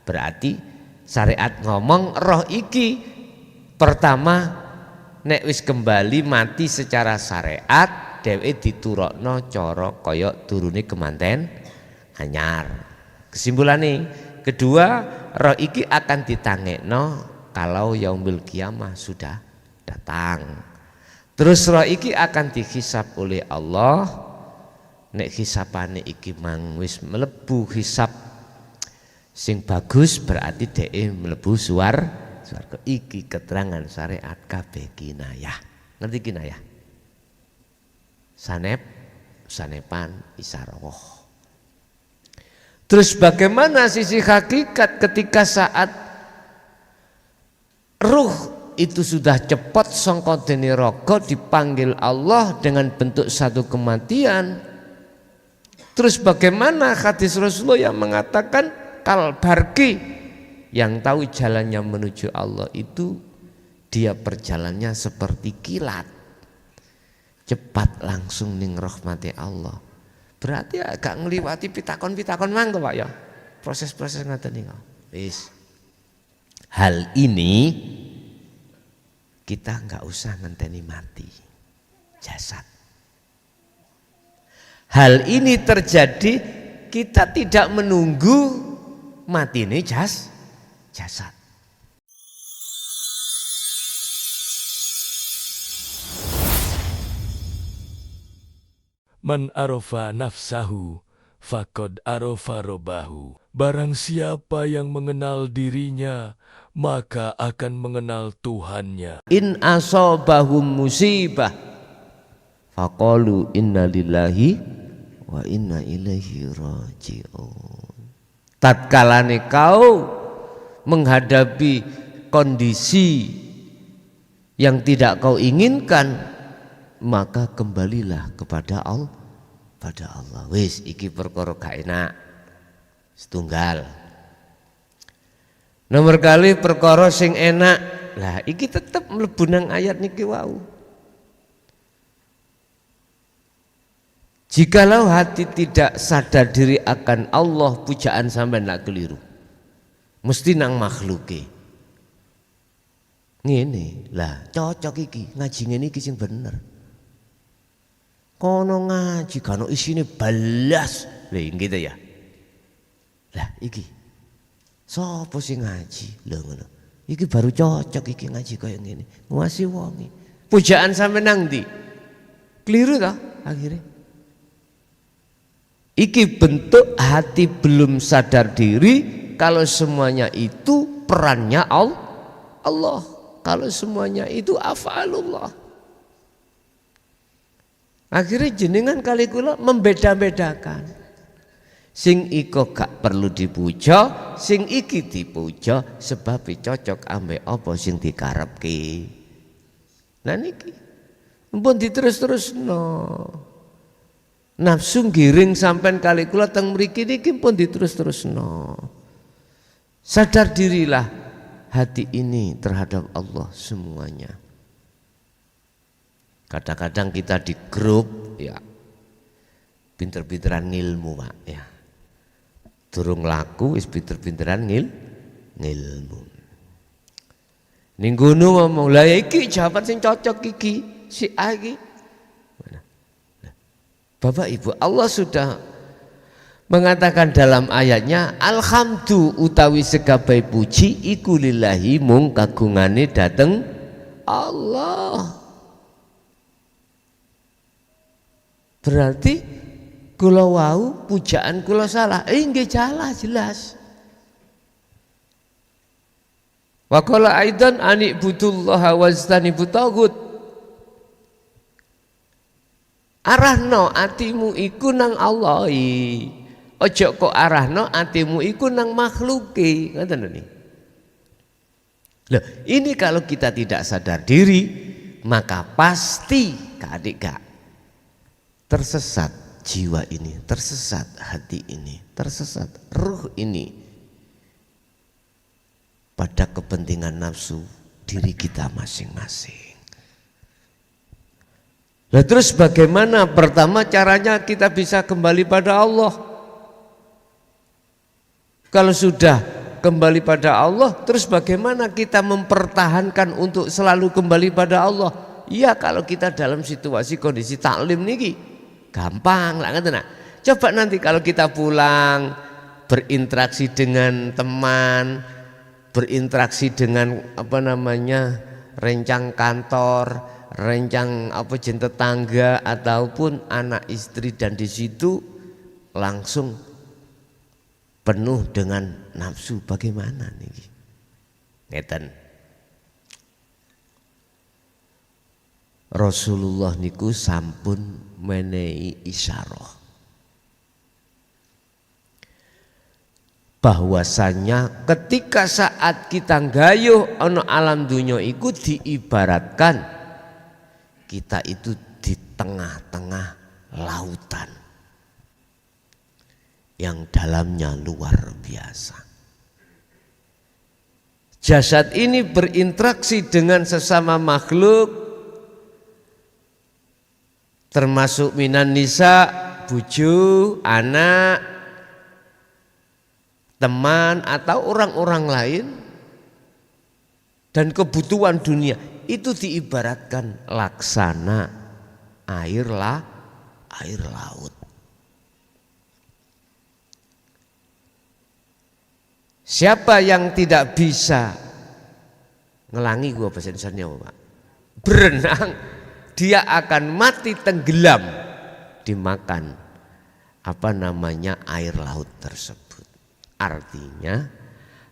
berarti syariat ngomong roh iki pertama nek wis kembali mati secara syariat dheweke diturokno cara kaya turune kemanten anyar. Kesimpulannya kedua, roh iki akan ditangekno kalau yaumul kiamah sudah datang. Terus roh iki akan dihisab oleh Allah. Nek hisapane iki mang wis mlebu hisab sing bagus berarti dhek mlebu swarga. Iki keterangan syariat kabeh kinayah. Ngerti kinayah? Sanepan isaroh. Terus bagaimana sisi hakikat ketika saat ruh itu sudah cepat sangka dene raga dipanggil Allah dengan bentuk satu kematian. Terus bagaimana hadis Rasulullah yang mengatakan kal barqi, yang tahu jalannya menuju Allah itu dia perjalannya seperti kilat, cepat langsung ning rahmati Allah. Berarti agak ngliwati pitakon-pitakon mang to Pak ya. Proses-proses ngoten niku. Wis. Hal ini kita enggak usah ngenteni mati jasad. Hal ini terjadi kita tidak menunggu mati ini jasad. Man arafa nafsahu faqad arafa robbahu. Barang siapa yang mengenal dirinya, maka akan mengenal Tuhannya. In asobahum musibah faqalu inna lillahi wa inna ilaihi raji'un. Tatkalane kau menghadapi kondisi yang tidak kau inginkan, maka kembalilah kepada Allah. Wis iki perkara gak enak. Setunggal. Nomor kali perkara sing enak. Lah iki tetep mlebu nang ayat niki wau. Jikalau hati tidak sadar diri akan Allah, pujaan sampean nak keliru. Mesti nang makhluke. Ngene, lah cocok iki, ngaji ngene iki sing bener. Kono ngaji kano isine balas. Lha gitu ya. Lah iki sapa sing ngaji? Lho ngono. Iki baru cocok iki ngaji kaya ngene. Nguasi wonge. Pujaan sampe nang ndi? Keliru ta akhirnya. Iki bentuk hati belum sadar diri kalau semuanya itu perannya Allah. Kalau semuanya itu af'alullah. Akhirnya jenengan kali kula membeda-bedakan. Sing iko gak perlu dipuja, sing iki dipuja sebab cocok ambek apa sing dikarepke. Nah niki mpun diterus-terusno. Nafsu giring sampean kali kula teng mriki niki pun diterus-terusno. Sadar dirilah hati ini terhadap Allah semuanya. Kadang-kadang kita di grup ya pinter-pinteran ngilmu Pak ya. Durung laku wis pinter-pinteran ngilmu. Ning ngono ngomong lah iki jawaban sing cocok iki si A iki. Bapak Ibu, Allah sudah mengatakan dalam ayatnya alhamdu utawi segabeh puji iku lillahi mung kagungane dateng Allah. Berarti kula wau pujaan kula salah. Nggih salah jelas. Wa qala aidan anibudullaha wastanibu tagut. Arahno atimu iku nang Allah. Ojo kok arahno atimu iku nang makhluke. Ngoten lho. Loh, ini kalau kita tidak sadar diri, maka pasti adik gak tersesat jiwa ini, tersesat hati ini, tersesat ruh ini pada kepentingan nafsu diri kita masing-masing. Nah terus bagaimana? Pertama caranya kita bisa kembali pada Allah. Kalau sudah kembali pada Allah, terus bagaimana kita mempertahankan untuk selalu kembali pada Allah? Iya, kalau kita dalam situasi kondisi taklim niki gampang lah kan. Coba nanti kalau kita pulang berinteraksi dengan teman, berinteraksi dengan rencang kantor, rencang tetangga ataupun anak istri, dan di situ langsung penuh dengan nafsu, bagaimana nih? Ngeten. Rasulullah niku sampun menehi isyarah bahwasanya ketika saat kita gayuh ana alam dunya iku diibaratkan kita itu di tengah-tengah lautan yang dalamnya luar biasa. Jasad ini berinteraksi dengan sesama makhluk, termasuk minan nisa, bojo, anak, teman atau orang-orang lain, dan kebutuhan dunia itu diibaratkan laksana air laut. Siapa yang tidak bisa ngelangi gua bahasa Indonesia Pak, berenang, dia akan mati tenggelam dimakan air laut tersebut. Artinya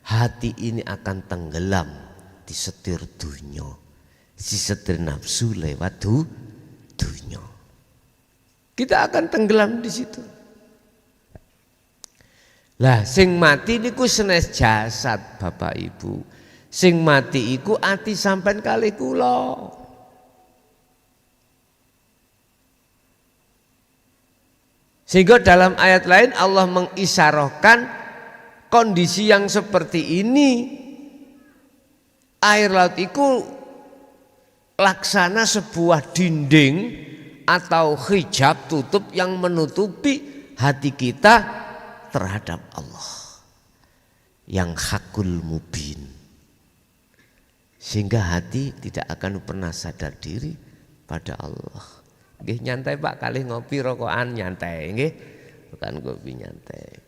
hati ini akan tenggelam di setir dunya, di setir nafsu lewat dunya. Kita akan tenggelam di situ. Lah sing mati niku senes jasad Bapak Ibu. Sing mati iku ati sampean kalih kula. Sehingga dalam ayat lain Allah mengisyarahkan kondisi yang seperti ini, air laut itu laksana sebuah dinding atau hijab tutup yang menutupi hati kita terhadap Allah yang hakul mubin, sehingga hati tidak akan pernah sadar diri pada Allah. Nggih nyantai Pak, kali ngopi rokokan nyantai nggih, bukan kopi nyantai.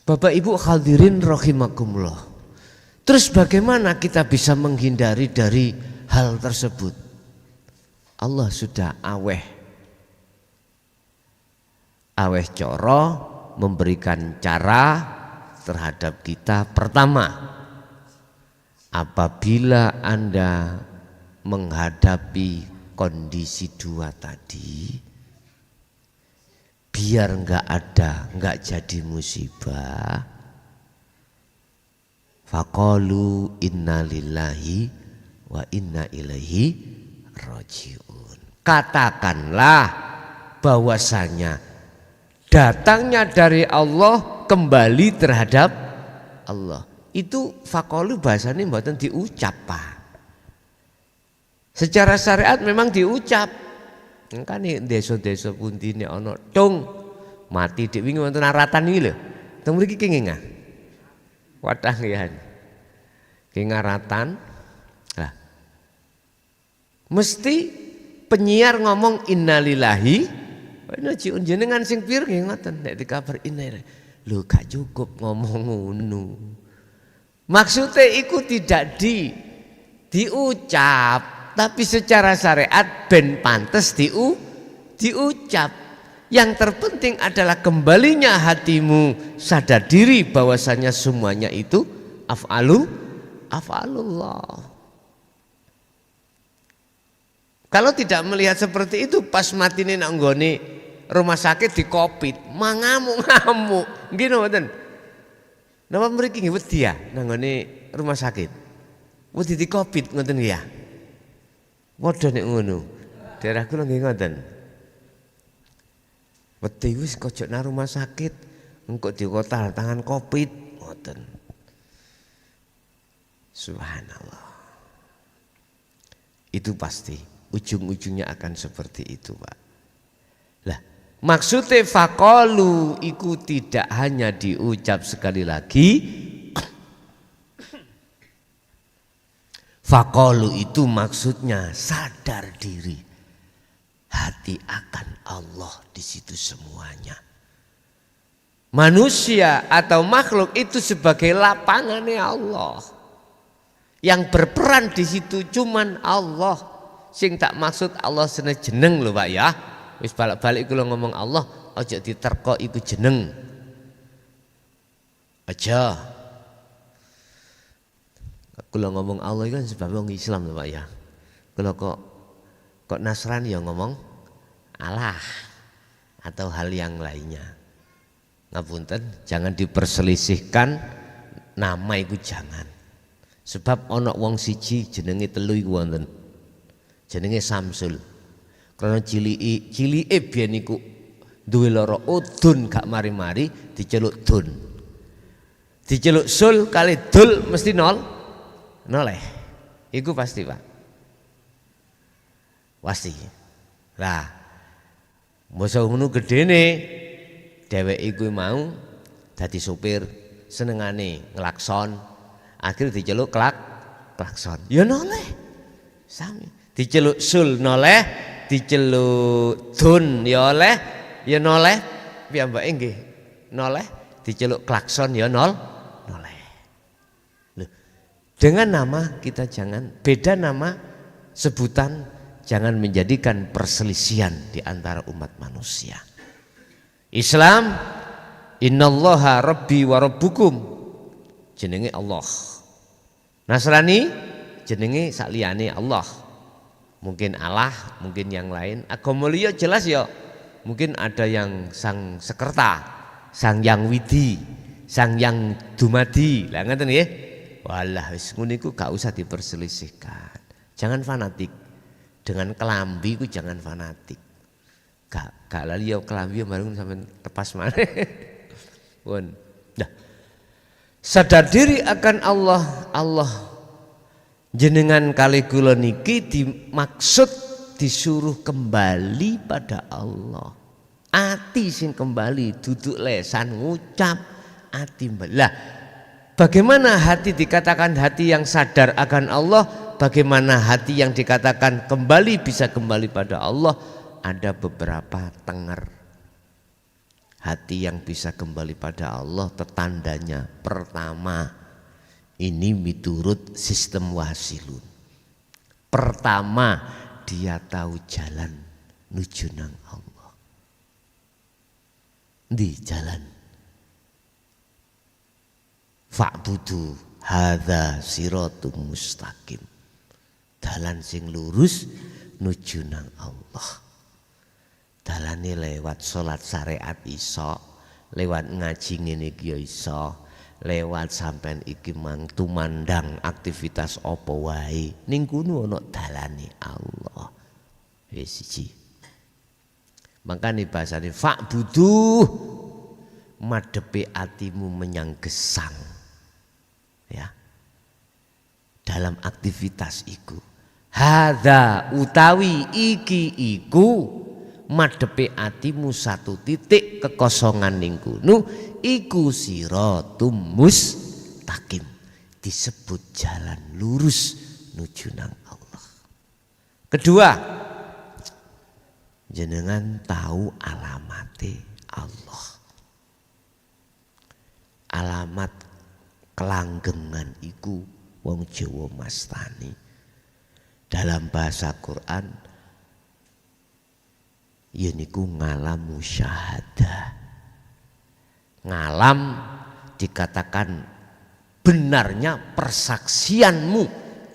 Bapak Ibu hadirin rahimakumullah. Terus bagaimana kita bisa menghindari dari hal tersebut? Allah sudah aweh coro memberikan cara terhadap kita. Pertama, apabila Anda menghadapi kondisi dua tadi, biar enggak jadi musibah, faqalu inna lillahi wa inna ilaihi rajiun. Katakanlah bahwasanya datangnya dari Allah, kembali terhadap Allah. Itu faqalu bahasanya mboten diucap Pak. Secara syariat memang diucap. Kan desa-desa pundi nek ana tung mati dik wingi wonten aratan iki lho. Teng mriki ki ngengah. Wadah nggih. Ki ngaratan. Lah. Mesti penyiar ngomong innalillahi Najiun jenengan sing pir nggih ngoten nek dikabar inna. Lho gak cukup ngomong ngono. Maksudnya iku tidak diucap, tapi secara syariat ben pantes diucap. Yang terpenting adalah kembalinya hatimu sadar diri bahwasanya semuanya itu af'alullah. Kalau tidak melihat seperti itu, pas mati ini nak nggone rumah sakit di COVID, mangamuk-ngamuk, nggih mboten. Napa mriki nggih wedi ya nang nggone rumah sakit? Wedi di COVID ngoten ya. Padha nek ngono. Daerah kula nggih ngoten. Wedi wis kojok nang rumah sakit, engko dikotal tangan COVID ngoten. Subhanallah. Itu pasti ujung-ujungnya akan seperti itu Pak. Lah maksudnya faqalu iku tidak hanya diucap sekali lagi, Faqalu itu maksudnya sadar diri. Hati akan Allah di situ semuanya. Manusia atau makhluk itu sebagai lapangannya Allah. Yang berperan di situ cuman Allah. Sing tak maksud Allah sene jeneng lho Pak ya. Wis balik-balik kula ngomong Allah aja diterko iku jeneng. Aja. Kula ngomong Allah itu kan sebab wong Islam lho Pak ya. Kula kok Nasrani ya ngomong Allah atau hal yang lainnya. Ngapunten, jangan diperselisihkan nama itu jangan. Sebab ana wong siji jenenge telu iku wonten. Jenenge Samsul. Karena cilike biyen iku duwe lara udun gak mari-mari diceluk dun. Diceluk sul kali dul mesti noleh. Iku pasti Pak. Pasti. Lah masa ngono gedene dheweke iku mau dadi sopir senengane nglakson akhir diceluk klakson ya noleh sami diceluk sul noleh diceluk dun ya oleh ya noleh piyambake nggih noleh diceluk klakson ya noleh. Loh, dengan nama kita jangan beda nama sebutan jangan menjadikan perselisihan di antara umat manusia. Islam innallaha rabbi wa rabbukum jenenge Allah. Nasrani jenenge sakliyane Allah. Mungkin Allah, mungkin yang lain. Agama liya jelas ya. Mungkin ada yang Sang Sekerta, Sang Yang Widi, Sang Yang Dumadi. Lah ngoten nggih. Walah wis ngono iku gak usah diperselisihkan. Jangan fanatik. Dengan kelambi ku jangan fanatik. Gak lali ya kelambi bareng sampai lepas mana. Pun. Nah. Sadar diri akan Allah jenengan kali kula niki dimaksud disuruh kembali pada Allah. Ati sing kembali duduk lesan ngucap ati lah. Bagaimana hati dikatakan hati yang sadar akan Allah? Bagaimana hati yang dikatakan kembali bisa kembali pada Allah? Ada beberapa tenger. Hati yang bisa kembali pada Allah tetandanya. Pertama, ini miturut sistem wasilun. Pertama, dia tahu jalan nuju nang Allah. Di jalan. Fa'budu hadza siratum mustaqim. Dalan sing lurus nuju nang Allah. Dalane lewat salat syariat iso, lewat ngaji ngene iki ya iso, lewat sampean iki mang tumandang aktivitas apa wae ning kono ana dalane Allah. Wis siji. Makane bahasane fa'budu madhepe atimu menyang gesang. Ya. Dalam aktivitas iku. Hadza utawi iki iku madhepe atimu satu titik kekosongan ning kono iku siratum mustaqim disebut jalan lurus nuju nang Allah. Kedua, jenengan tahu alamate Allah. Alamat kelanggengan iku wong Jawa mastani. Dalam bahasa Quran yeniku ngalam musyahadah. Ngalam dikatakan benarnya persaksianmu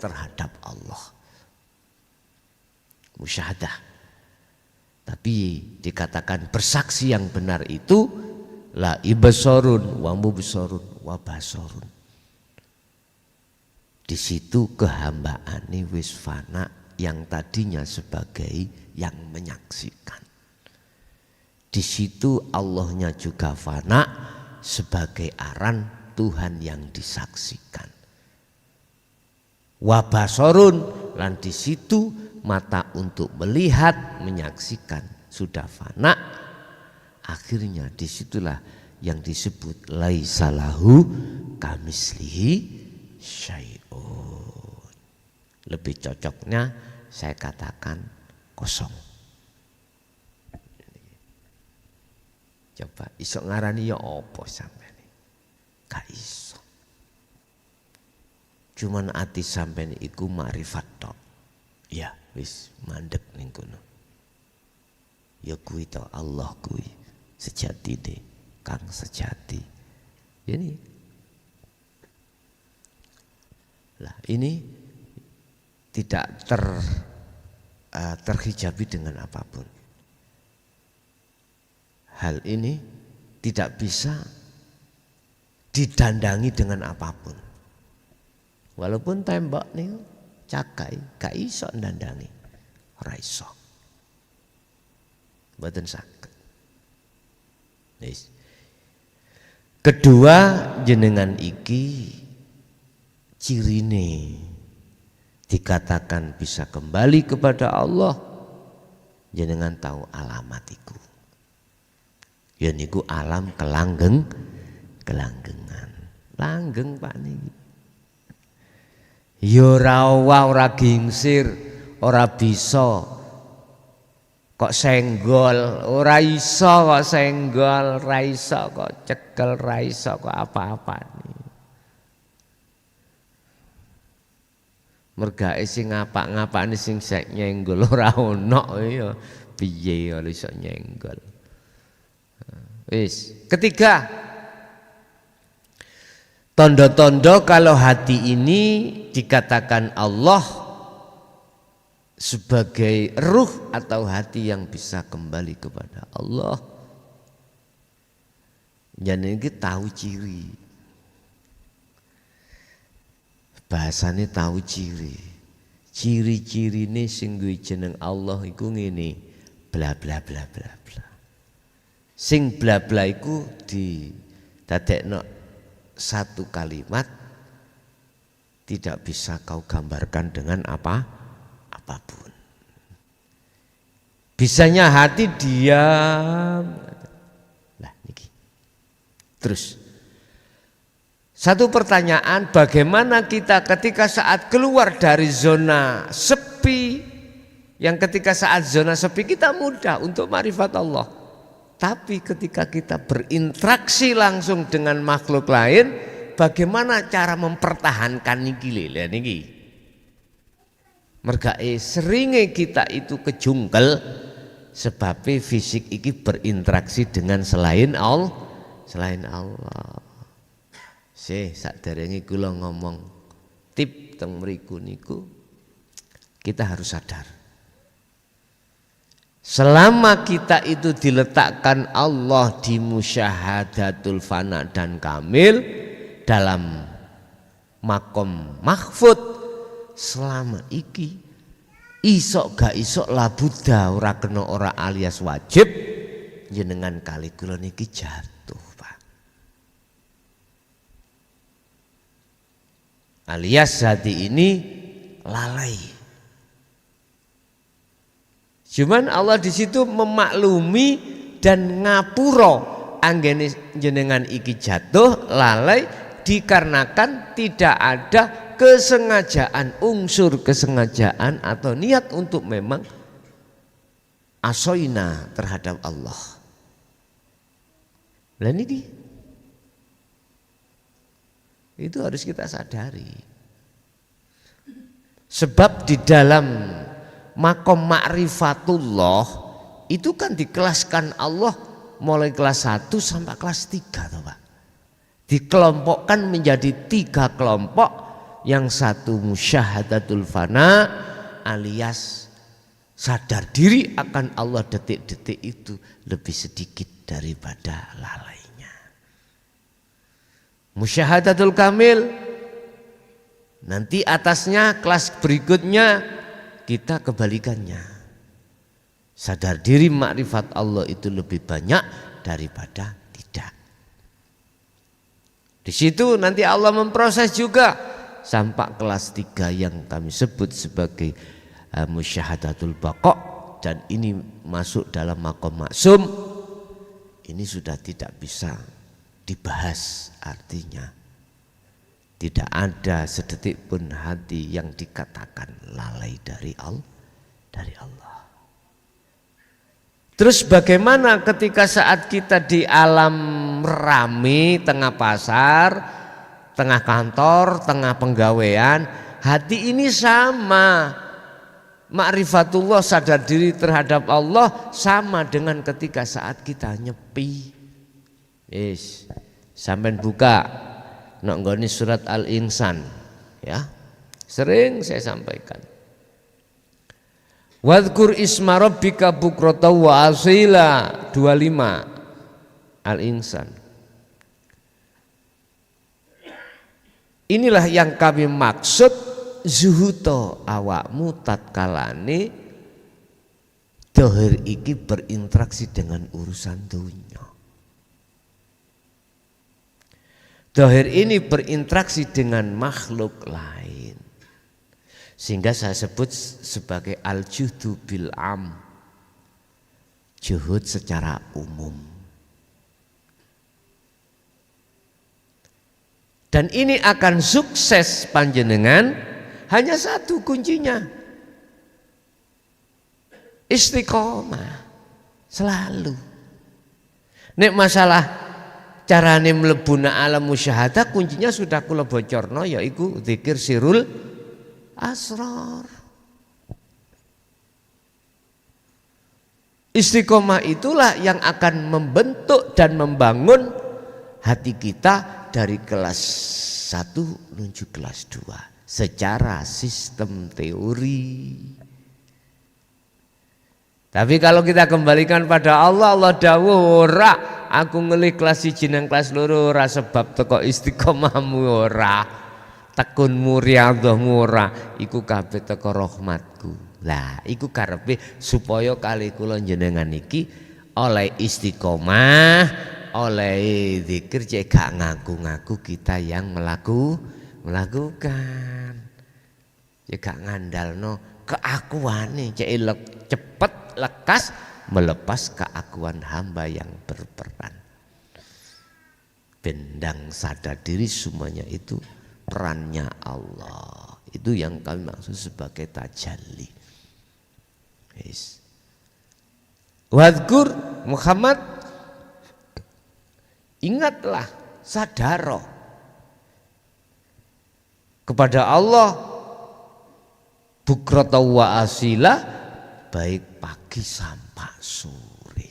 terhadap Allah. Musyahadah. Tapi dikatakan bersaksi yang benar itu la ibasarun wa mubsarun wa basarun. Di situ kehambaane wis fana yang tadinya sebagai yang menyaksikan. Di situ Allahnya juga fana sebagai aran Tuhan yang disaksikan. Wa basarun lan di situ mata untuk melihat menyaksikan sudah fana. Akhirnya disitulah yang disebut laisalahu kamislihi syai'un. Lebih cocoknya saya katakan kosong. Coba iso ngarani ya apa sampean? Gak iso. Cuman ati sampean iku makrifat tok. Ya wis mandek ning kono. Ya kuwi to Allah kuwi sejatine kang sejati. Ini. Lah ini tidak terhijabi dengan apapun. Hal ini tidak bisa didandangi dengan apapun. Walaupun tembok nih cakai, gak iso ndandangi, ora iso. Mboten saged. Wis. Kedua jenengan iki cirine dikatakan bisa kembali kepada Allah, jenengan tahu alamat iku. Ya niku alam kelanggengan. Langgeng Pak niki. Ya ora gingsir, ora bisa. Kok senggol, ora iso kok senggol, ora iso kok cekel, ora iso kok apa-apa. Mergae sing ngapa-ngapane sing sek nyenggol ora ono ya piye ora iso nyenggol. Wis, ketiga tondo-tondo kalau hati ini dikatakan Allah sebagai ruh atau hati yang bisa kembali kepada Allah. Jadi ini tahu ciri. Bahasane tahu ciri. Ciri-ciri ini sing jeneng Allah iku ngene, bla bla bla bla bla. Sing bla bla iku didadekno satu kalimat tidak bisa kau gambarkan dengan apapun. Bisanya hati diam. Lah niki. Terus satu pertanyaan, bagaimana kita ketika saat keluar dari zona sepi, yang ketika saat zona sepi kita mudah untuk ma'rifat Allah. Tapi ketika kita berinteraksi langsung dengan makhluk lain, bagaimana cara mempertahankan niki lho niki. Mergae seringe kita itu kejungkel sebab fisik iki berinteraksi dengan selain Allah. Sakderenge kula ngomong tip teng mriku niku kita harus sadar. Selama kita itu diletakkan Allah di musyahadatul fana dan kamil dalam makom mahfud, selama iki isok gak isok labuda ora kena ora alias wajib jenengan kali kula niki jatuh Pak. Alias hati ini lalai. Cuman Allah di situ memaklumi dan ngapuro anggene jenengan iki jatuh lalai dikarenakan tidak ada kesengajaan, unsur kesengajaan atau niat untuk memang asoina terhadap Allah. Lah niki itu harus kita sadari. Sebab di dalam makom ma'rifatullah itu kan dikelaskan Allah mulai kelas 1 sampai kelas 3 toh Pak. Dikelompokkan menjadi 3 kelompok, yang satu musyahadatul fana alias sadar diri akan Allah detik-detik itu lebih sedikit daripada lalainya. Musyahadatul kamil nanti atasnya kelas berikutnya kita kebalikannya. Sadar diri makrifat Allah itu lebih banyak daripada tidak. Di situ nanti Allah memproses juga sampai kelas 3 yang kami sebut sebagai musyahadatul baqa, dan ini masuk dalam makom maksum. Ini sudah tidak bisa dibahas, artinya Tidak ada sedetik pun hati yang dikatakan lalai dari Allah. Terus bagaimana ketika saat kita di alam rame, tengah pasar, tengah kantor, tengah penggawean, hati ini sama. Ma'rifatullah, sadar diri terhadap Allah sama dengan ketika saat kita nyepi. Yes. Sampai buka nonggoni surat Al-Insan, ya. Sering saya sampaikan. Wadhkur isma rabbika bukrata wa asila 25 Al-Insan. Inilah yang kami maksud zuhuto awakmu tatkalane dohir iki berinteraksi dengan urusan dunia. Dohir ini berinteraksi dengan makhluk lain. Sehingga saya sebut sebagai al-juhdu bil am. Juhud secara umum. Dan ini akan sukses panjenengan hanya satu kuncinya. Istiqomah. Selalu. Nek masalah carane mlebuna alam musyahadah, kuncinya sudah kula bocorno, yaiku zikir sirul asrar. Istiqomah itulah yang akan membentuk dan membangun hati kita dari kelas 1 menuju kelas 2 secara sistem teori. Tapi kalau kita kembalikan pada Allah, Allah dawuh ora aku ngelih kelas 1 nang kelas 2 ora sebab teko istiqomahmu ora, tekunmu riyadhahmu ora, iku kabeh teko rahmatku. Lah iku karepe supaya kali kula jenengan iki oleh istiqomah, oleh zikir cek gak ngaku-ngaku kita yang melakukan. Ya gak ngandalno keakuane cek cepet lekas melepas keakuan hamba yang berperan. Bendang sadar diri semuanya itu perannya Allah. Itu yang kami maksud sebagai tajalli. Yes. Wadhkur Muhammad, ingatlah, sadaro kepada Allah bukrata wa asila, baik pagi sampai sore.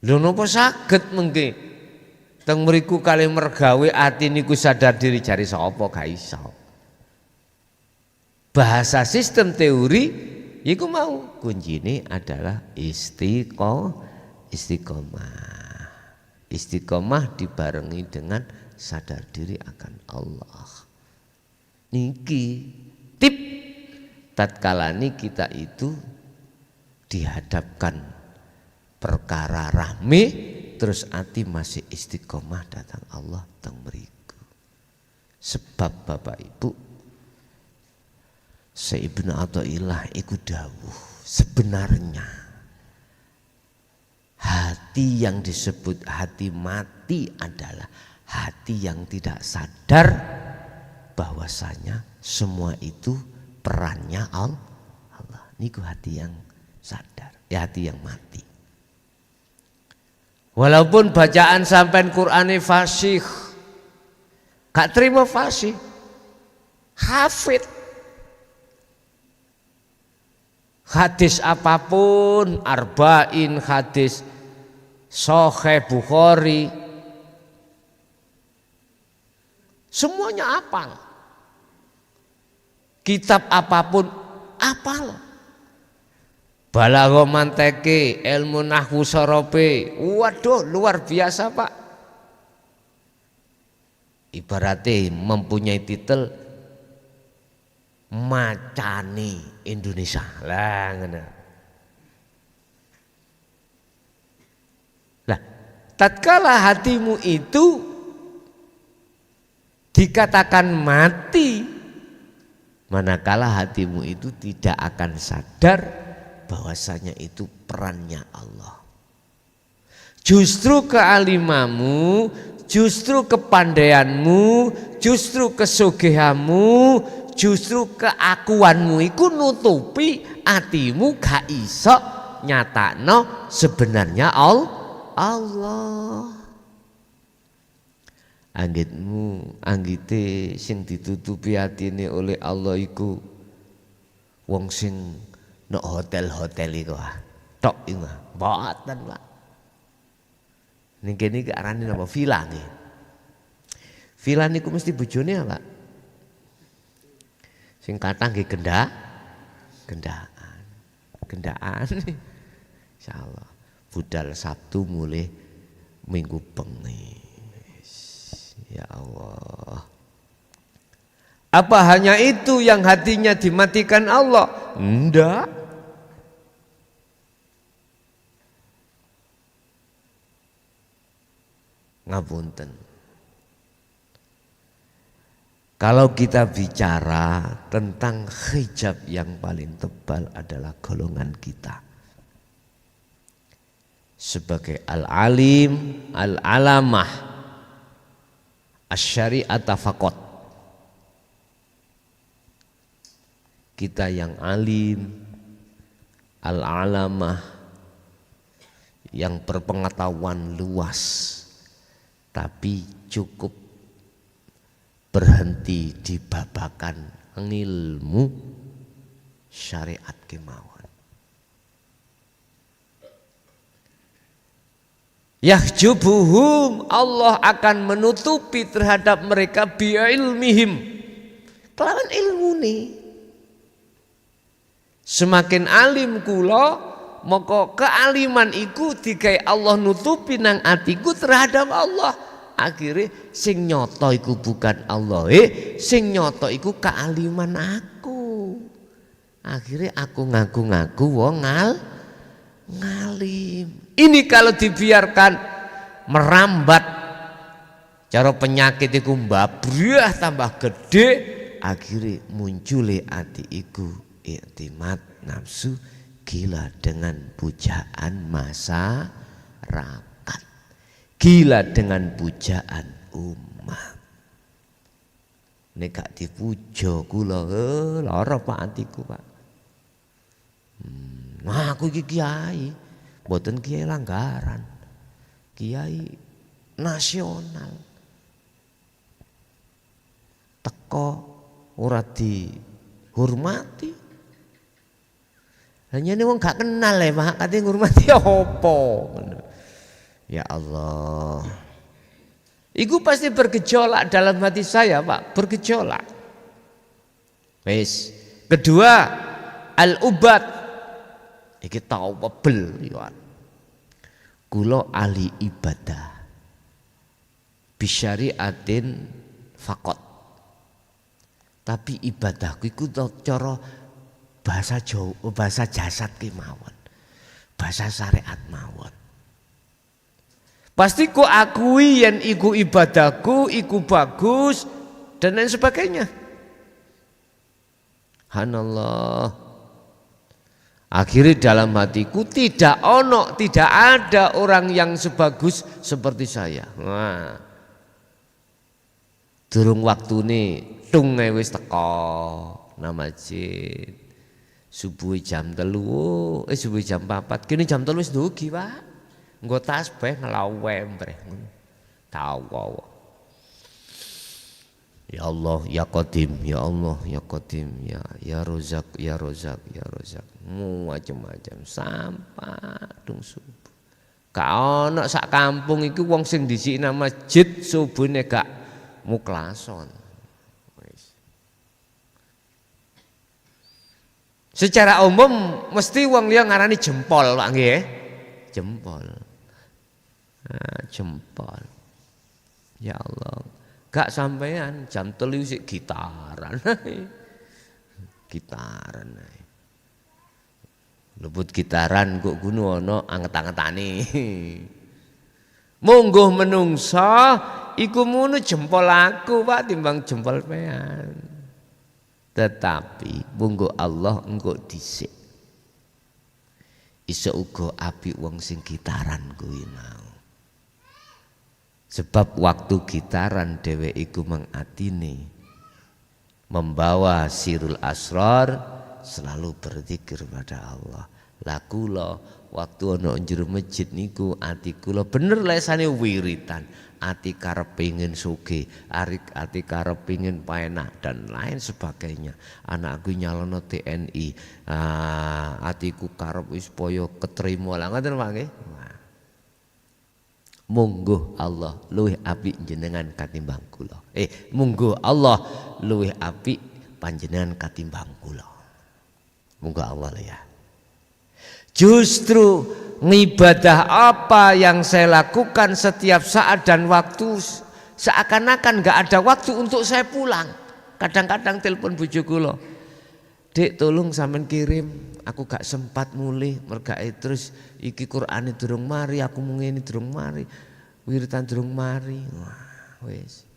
Lho napa saged mengke teng mriku kali mergawe ati niku sadar diri jari sapa gak iso. Bahasa sistem teori iku mau kuncine adalah istiqomah. Istiqomah dibarengi dengan sadar diri akan Allah. Niki tip tatkalani kita itu dihadapkan perkara rahmi terus ati masih istiqomah datang Allah teng mriku. Sebab Bapak Ibu Ibnu Athaillah iku dawuh, sebenarnya hati yang disebut hati mati adalah hati yang tidak sadar bahwasanya semua itu perannya Allah. Niku hati yang sadar, ya hati yang mati. Walaupun bacaan sampai Qur'ane fasih, gak terima fasih, hafid. Hadis apapun, arba'in, hadis Sahih Bukhari, semuanya apal. Kitab apapun apal. Balagha manteke, ilmu nahwu sorope, waduh luar biasa Pak. Ibaratnya mempunyai titel macani Indonesia lah ngene. Lah, tatkala hatimu itu dikatakan mati, manakala hatimu itu tidak akan sadar bahwasanya itu perannya Allah. Justru kealimamu, justru kepandaianmu, justru kesugihanmu, justru keakuanmu iku nutupi atimu gak iso nyatakno sebenarnya Allah. Anggite sing ditutupi atine oleh Allah iku wong sing nek hotel-hotel iku tok iku mboten Pak. Ning kene iki arane napa villa nggih. Villa niku mesti bojone apa? Sing kathah nggih gendaan. Insyaallah. Budal Sabtu mulai Minggu bengi. Ya Allah. Apa hanya itu yang hatinya dimatikan Allah? Enggak. Ngapunten. Kalau kita bicara tentang hijab yang paling tebal adalah golongan kita. Sebagai al-alim, al-alamah, asy-syari'ata faqat. Kita yang alim, al-alamah, yang berpengetahuan luas, tapi cukup berhenti di babakan ilmu syariat kemauan. Yahjubuhum, Allah akan menutupi terhadap mereka bi'ilmihim, kelawan ilmu nih. Semakin alim kula, maka kealiman iku digawe Allah nutupi nang atiku terhadap Allah. Akhirnya sing nyoto iku bukan Allah, sing nyoto iku kealiman aku. Akhirnya aku ngaku-ngaku wong ngalim. Ini kalau dibiarkan merambat, cara penyakit iku mbabrah tambah gede, akhirnya muncul ati iku iktimat nafsu, gila dengan pujaan masyarakat, gila dengan pujaan umat. Nek gak dipuja kula lara Pak atiku Pak. Nah aku iki kiai, mboten kiai langgaran, kiai nasional. Teko ora dihormati. Hanya ini wong gak kenal ya Pak, katanya ngurmati apa? Ya Allah. Iku pasti bergejolak dalam hati saya Pak, bergejolak. Wis. Kedua, al-ubat. Iki tau pebel ya. Kula ahli ibadah bisyariatin faqat. Tapi ibadahku iku cara bahasa Jawa, bahasa jasad kemawon, bahasa syariat mawon. Pasti ku akui yen iku ibadahku, iku bagus dan lain sebagainya. Hanallah. Akhirnya dalam hatiku tidak ada orang yang sebagus seperti saya. Nah, durung waktune tung wis teko nang masjid. Subuh jam 3, subuh jam 4. Kini jam 3 wis ndugi, Pak. Nggo tasbih ngelawe mbreh. Tawa. Ya Allah, ya Qadim, ya Allah, ya Qadim, ya Rozak, ya Rozak, ya Rozak. Macam-macam sampai tung subuh. Gak ono sak kampung iku wong sing disiki nang masjid subuhne gak muklason. Secara umum mesti wong liya ngarani jempol Pak nggih. Jempol. Nah, jempol. Ya Allah. Gak sampean jam 3 sik gitaran. Gitaran. Luput gitaran kok gunu ana anget-angetane. Monggo menungsa iku munu jempol aku Pak timbang jempol pean. Tetapi monggo Allah engko dhisik. Iso uga apik wong sing gitaran kuwi mau. Sebab waktu gitaran dheweke iku mengatini membawa sirul asrar selalu berzikir pada Allah. Lah kula waktu ana njero masjid niku ati kula bener lesane wiritan, ati karep pengin sugih, ati karep pengin paenak dan lain sebagainya. Anakku nyalono TNI, atiku karep wis poyo ketrima. Lah ngoten Pak nggih. Mungguh Allah luwih apik jenengan katimbang kula. Mungguh Allah luwih apik panjenengan katimbang kula. Mungguh Allah ya. Justru ngibadah apa yang saya lakukan setiap saat dan waktu seakan-akan gak ada waktu untuk saya pulang. Kadang-kadang telepon bojo kula, "Dek tolong sampean kirim, aku gak sempat mulih mergae terus iki Qur'ane durung mari, aku mung ngene durung mari, wiritan durung mari." Wah, wis.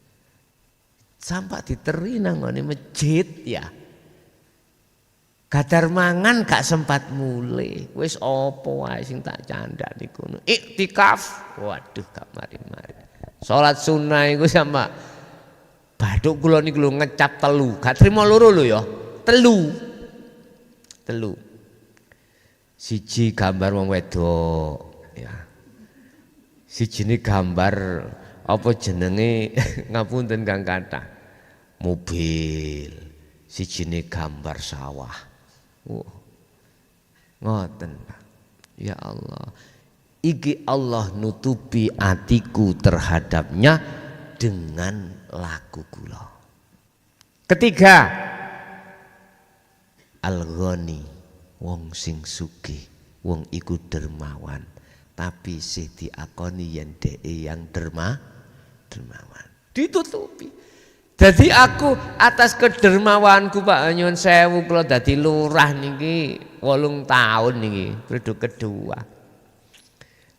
Sampai diteri nang ngene masjid ya. Gadar mangan gak sempat mulih. Wis apa wae sing tak candhak niku. Iktikaf. Waduh gak mari-mari. Salat sunah iku sama bathuk kula niku lho ngecap 3. Gak trimo loro lho ya. 3. Siji gambar wong wedok ya. Sijine gambar apa jenenge ngapunten Kang Kathah. Mobil. Sijine gambar sawah. Ngoten Pak. Ya Allah. Iki Allah nutupi atiku terhadapnya dengan laku kula. Ketiga, Al-Ghani, wong sing sugih, wong iku dermawan, tapi sing diakoni yen dheke yang dermawan. Ditutupi. Jadi aku atas kedermawanku Pak nyuwun sewu kula dadi lurah niki 8 tahun niki periode kedua.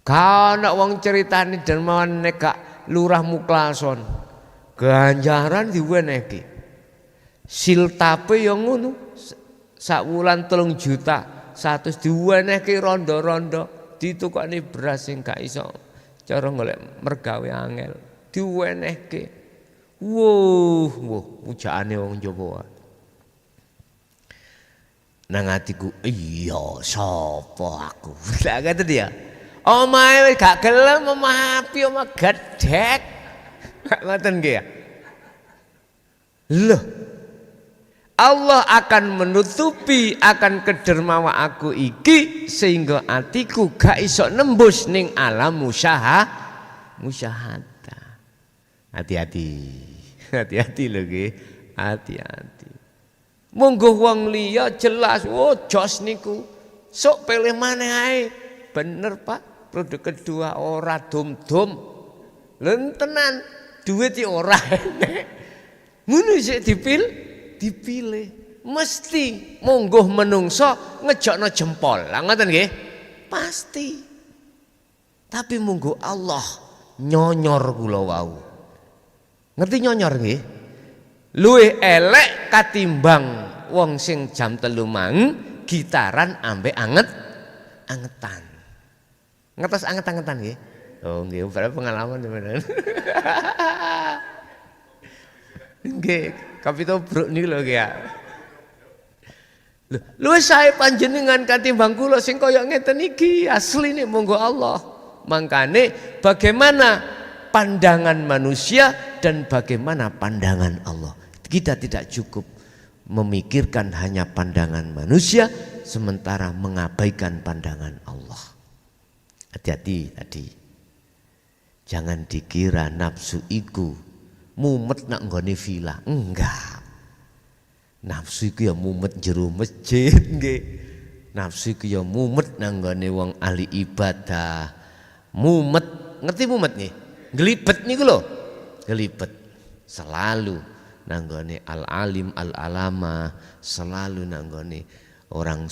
Kana wong critani dermawan nek gak lurah Muklason. Ganjaran diwenehke. Siltape yo ngono. Sak wulan 3 juta 100 diwenehke rondo-rondo, ditukokne beras sing gak iso cara golek mergawe angel, diwenehke. Wow, pujaane wong Jawa. Nang atiku, iya sapa aku. Lah ngoten dia. Omahe gak gelem memapi omah gedhek. Ngoten nggih ya. Loh. Allah akan menutupi akan kedermawan aku iki sehingga atiku gak iso nembus ning alam musyahadah. Hati-hati lho nggih, hati-hati. Monggo wong liya jelas, jos niku. Sok pilih maneh ae. Bener Pak, produk kedua ora dom-dom. Lentenan duit ora enek. Ngono sik dipilih. Mesti monggo menungso ngejokno jempol. Lah ngoten nggih? Pasti. Tapi monggo Allah nyonyor kula wau. Ngerti nyonyor nggih? Luwih elek katimbang wong sing jam 3 mang gitaran ambek angetan. Ngertos anget-angetan nggih? Oh nggih, berarti pengalaman teman-teman. Nggih, kopi tobruk niku lho ya. Luwih sae panjenengan katimbang kula sing kaya ngeten iki asline monggo Allah. Mangkane bagaimana pandangan manusia dan bagaimana pandangan Allah. Kita tidak cukup memikirkan hanya pandangan manusia sementara mengabaikan pandangan Allah. Hati-hati tadi. Jangan dikira nafsu iku mumet nak nggone villa. Enggak. Nafsu iku ya mumet jero masjid nggih. Nafsu iku ya mumet nang nggone wong ahli ibadah. Mumet, ngerti mumet nggih? Gelibet niku lho. Gelibet selalu nanggone al-alim al-alama, selalu nanggone orang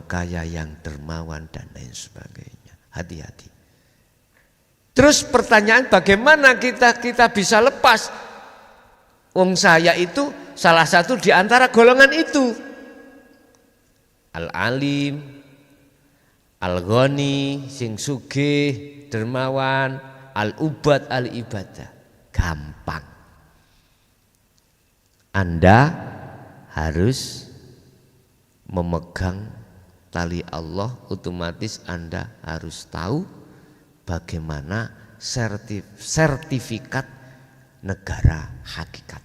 kaya yang dermawan dan lain sebagainya. Hati-hati. Terus pertanyaan bagaimana kita bisa lepas? Wong saya itu salah satu di antara golongan itu. Al-alim, al-ghani, sing sugih, dermawan, al-ubad al-ibadah. Gampang. Anda harus memegang tali Allah, otomatis Anda harus tahu bagaimana sertifikat negara hakikat.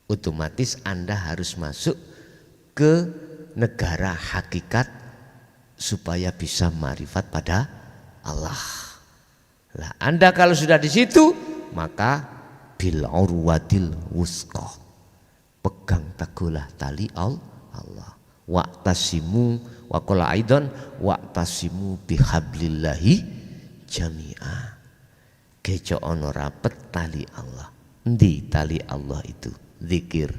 Otomatis Anda harus masuk ke negara hakikat supaya bisa ma'rifat pada Allah. Lah, Anda kalau sudah di situ, maka bil urwatil wusqa, pegang teguhlah tali Allah. Wa'tasimu wa qala aidan wa'tasimu bihablillahi jami'a. Keco ono rapet tali Allah. Endi tali Allah itu? Zikir.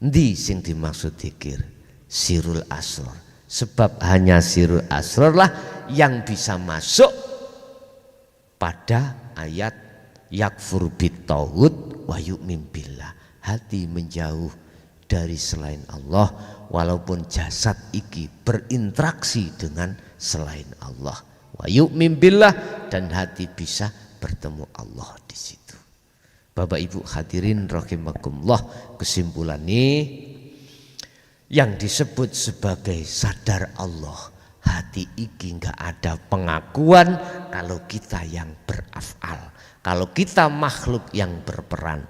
Endi sing dimaksud zikir? Sirul asrar. Sebab hanya sirul asrar lah yang bisa masuk pada ayat yakfur bittauhid wa yu'min billah. Hati menjauh dari selain Allah, walaupun jasad iki berinteraksi dengan selain Allah. Wa yu'min billah, dan hati bisa bertemu Allah di situ. Bapak Ibu hadirin rahimakumullah, kesimpulan ini yang disebut sebagai sadar Allah, hati iki enggak ada pengakuan kalau kita yang berafal, kalau kita makhluk yang berperan.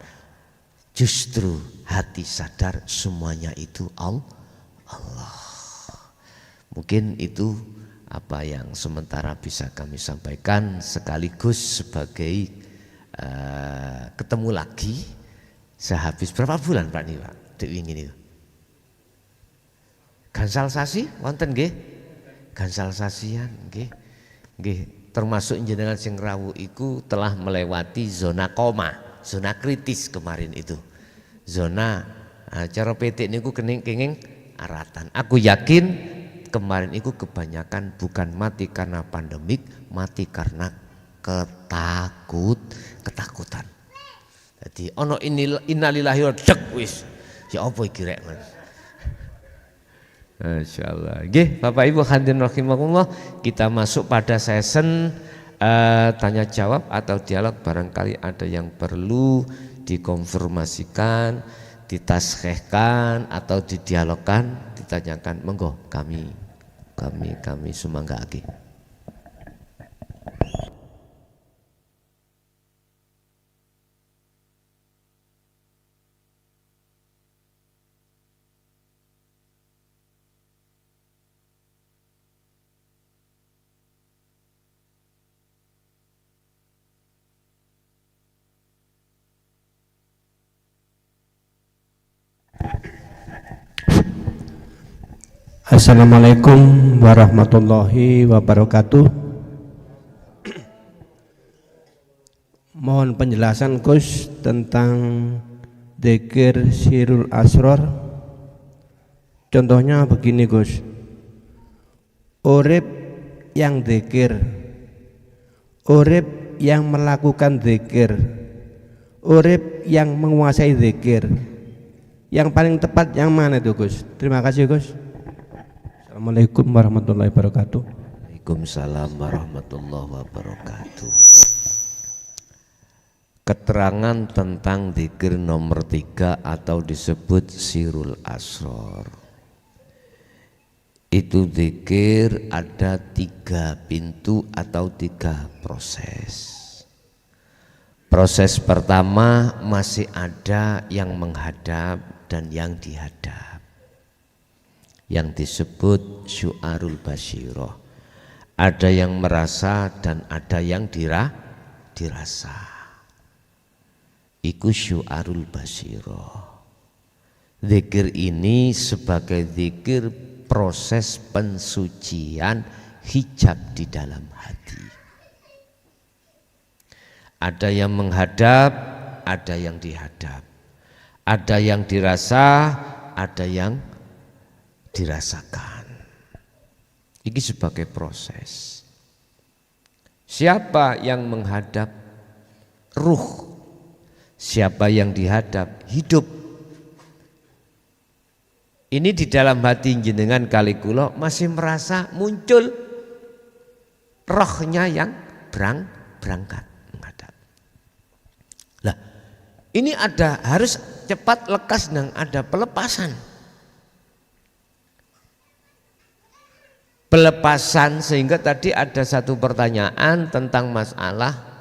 Justru hati sadar semuanya itu Allah. Mungkin itu apa yang sementara bisa kami sampaikan, sekaligus sebagai ketemu lagi sehabis berapa bulan Pak nih Pak Dek wingi niku? Gansal sasi wonten nggih? Gansal sasian nggih. Nggih, termasuk jenengan sing rawuh iku telah melewati zona koma, zona kritis kemarin itu. Zona cara petik niku kenging aratan. Aku yakin kemarin itu kebanyakan bukan mati karena pandemik, mati karena ketakutan. Jadi ono innalillahi wa dek wis. Ya apa iki rek. Masyaallah. Nggih, Bapak Ibu hadirin rahimakumullah, kita masuk pada session tanya jawab atau dialog. Barangkali ada yang perlu dikonfirmasikan, ditaskehkan atau didialogkan, ditanyakan, monggo kami sumanggaake. Assalamualaikum warahmatullahi wabarakatuh. Mohon penjelasan Gus tentang dzikir sirul asrar. Contohnya begini Gus, urip yang dzikir, urip yang melakukan dzikir, urip yang menguasai dzikir. Yang paling tepat yang mana itu Gus? Terima kasih Gus. Assalamualaikum warahmatullahi wabarakatuh. Waalaikumsalam warahmatullahi wabarakatuh. Keterangan tentang dzikir nomor 3 atau disebut sirul asrar. Itu dzikir ada 3 pintu atau 3 proses. Proses pertama masih ada yang menghadap dan yang dihadap, yang disebut syu'arul basyirah. Ada yang merasa dan ada yang dirasa. Iku syu'arul basyirah. Zikir ini sebagai zikir proses pensucian hijab di dalam hati. Ada yang menghadap, ada yang dihadap. Ada yang dirasa, ada yang dirasakan. Ini sebagai proses. Siapa yang menghadap? Ruh. Siapa yang dihadap? Hidup. Ini di dalam hati jenengan kali kula masih merasa muncul rohnya yang berangkat menghadap. Lah, ini ada harus cepat lekas dan ada pelepasan. Pelepasan sehingga tadi ada satu pertanyaan tentang masalah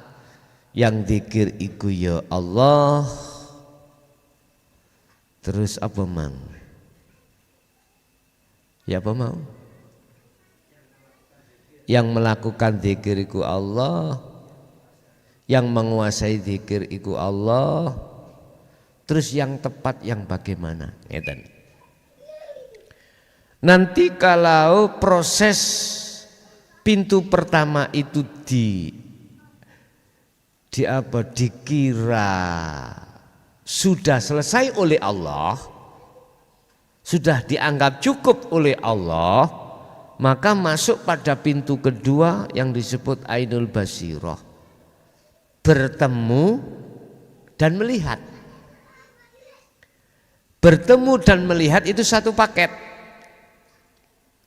yang zikir iku ya Allah. Terus apa mang? Ya apa mau? Yang melakukan zikir iku Allah, yang menguasai zikir iku Allah. Terus yang tepat yang bagaimana? Ngeten. Nanti kalau proses pintu pertama itu dikira sudah selesai oleh Allah, sudah dianggap cukup oleh Allah, maka masuk pada pintu kedua yang disebut Ainul Basirah, bertemu dan melihat. Bertemu dan melihat itu satu paket.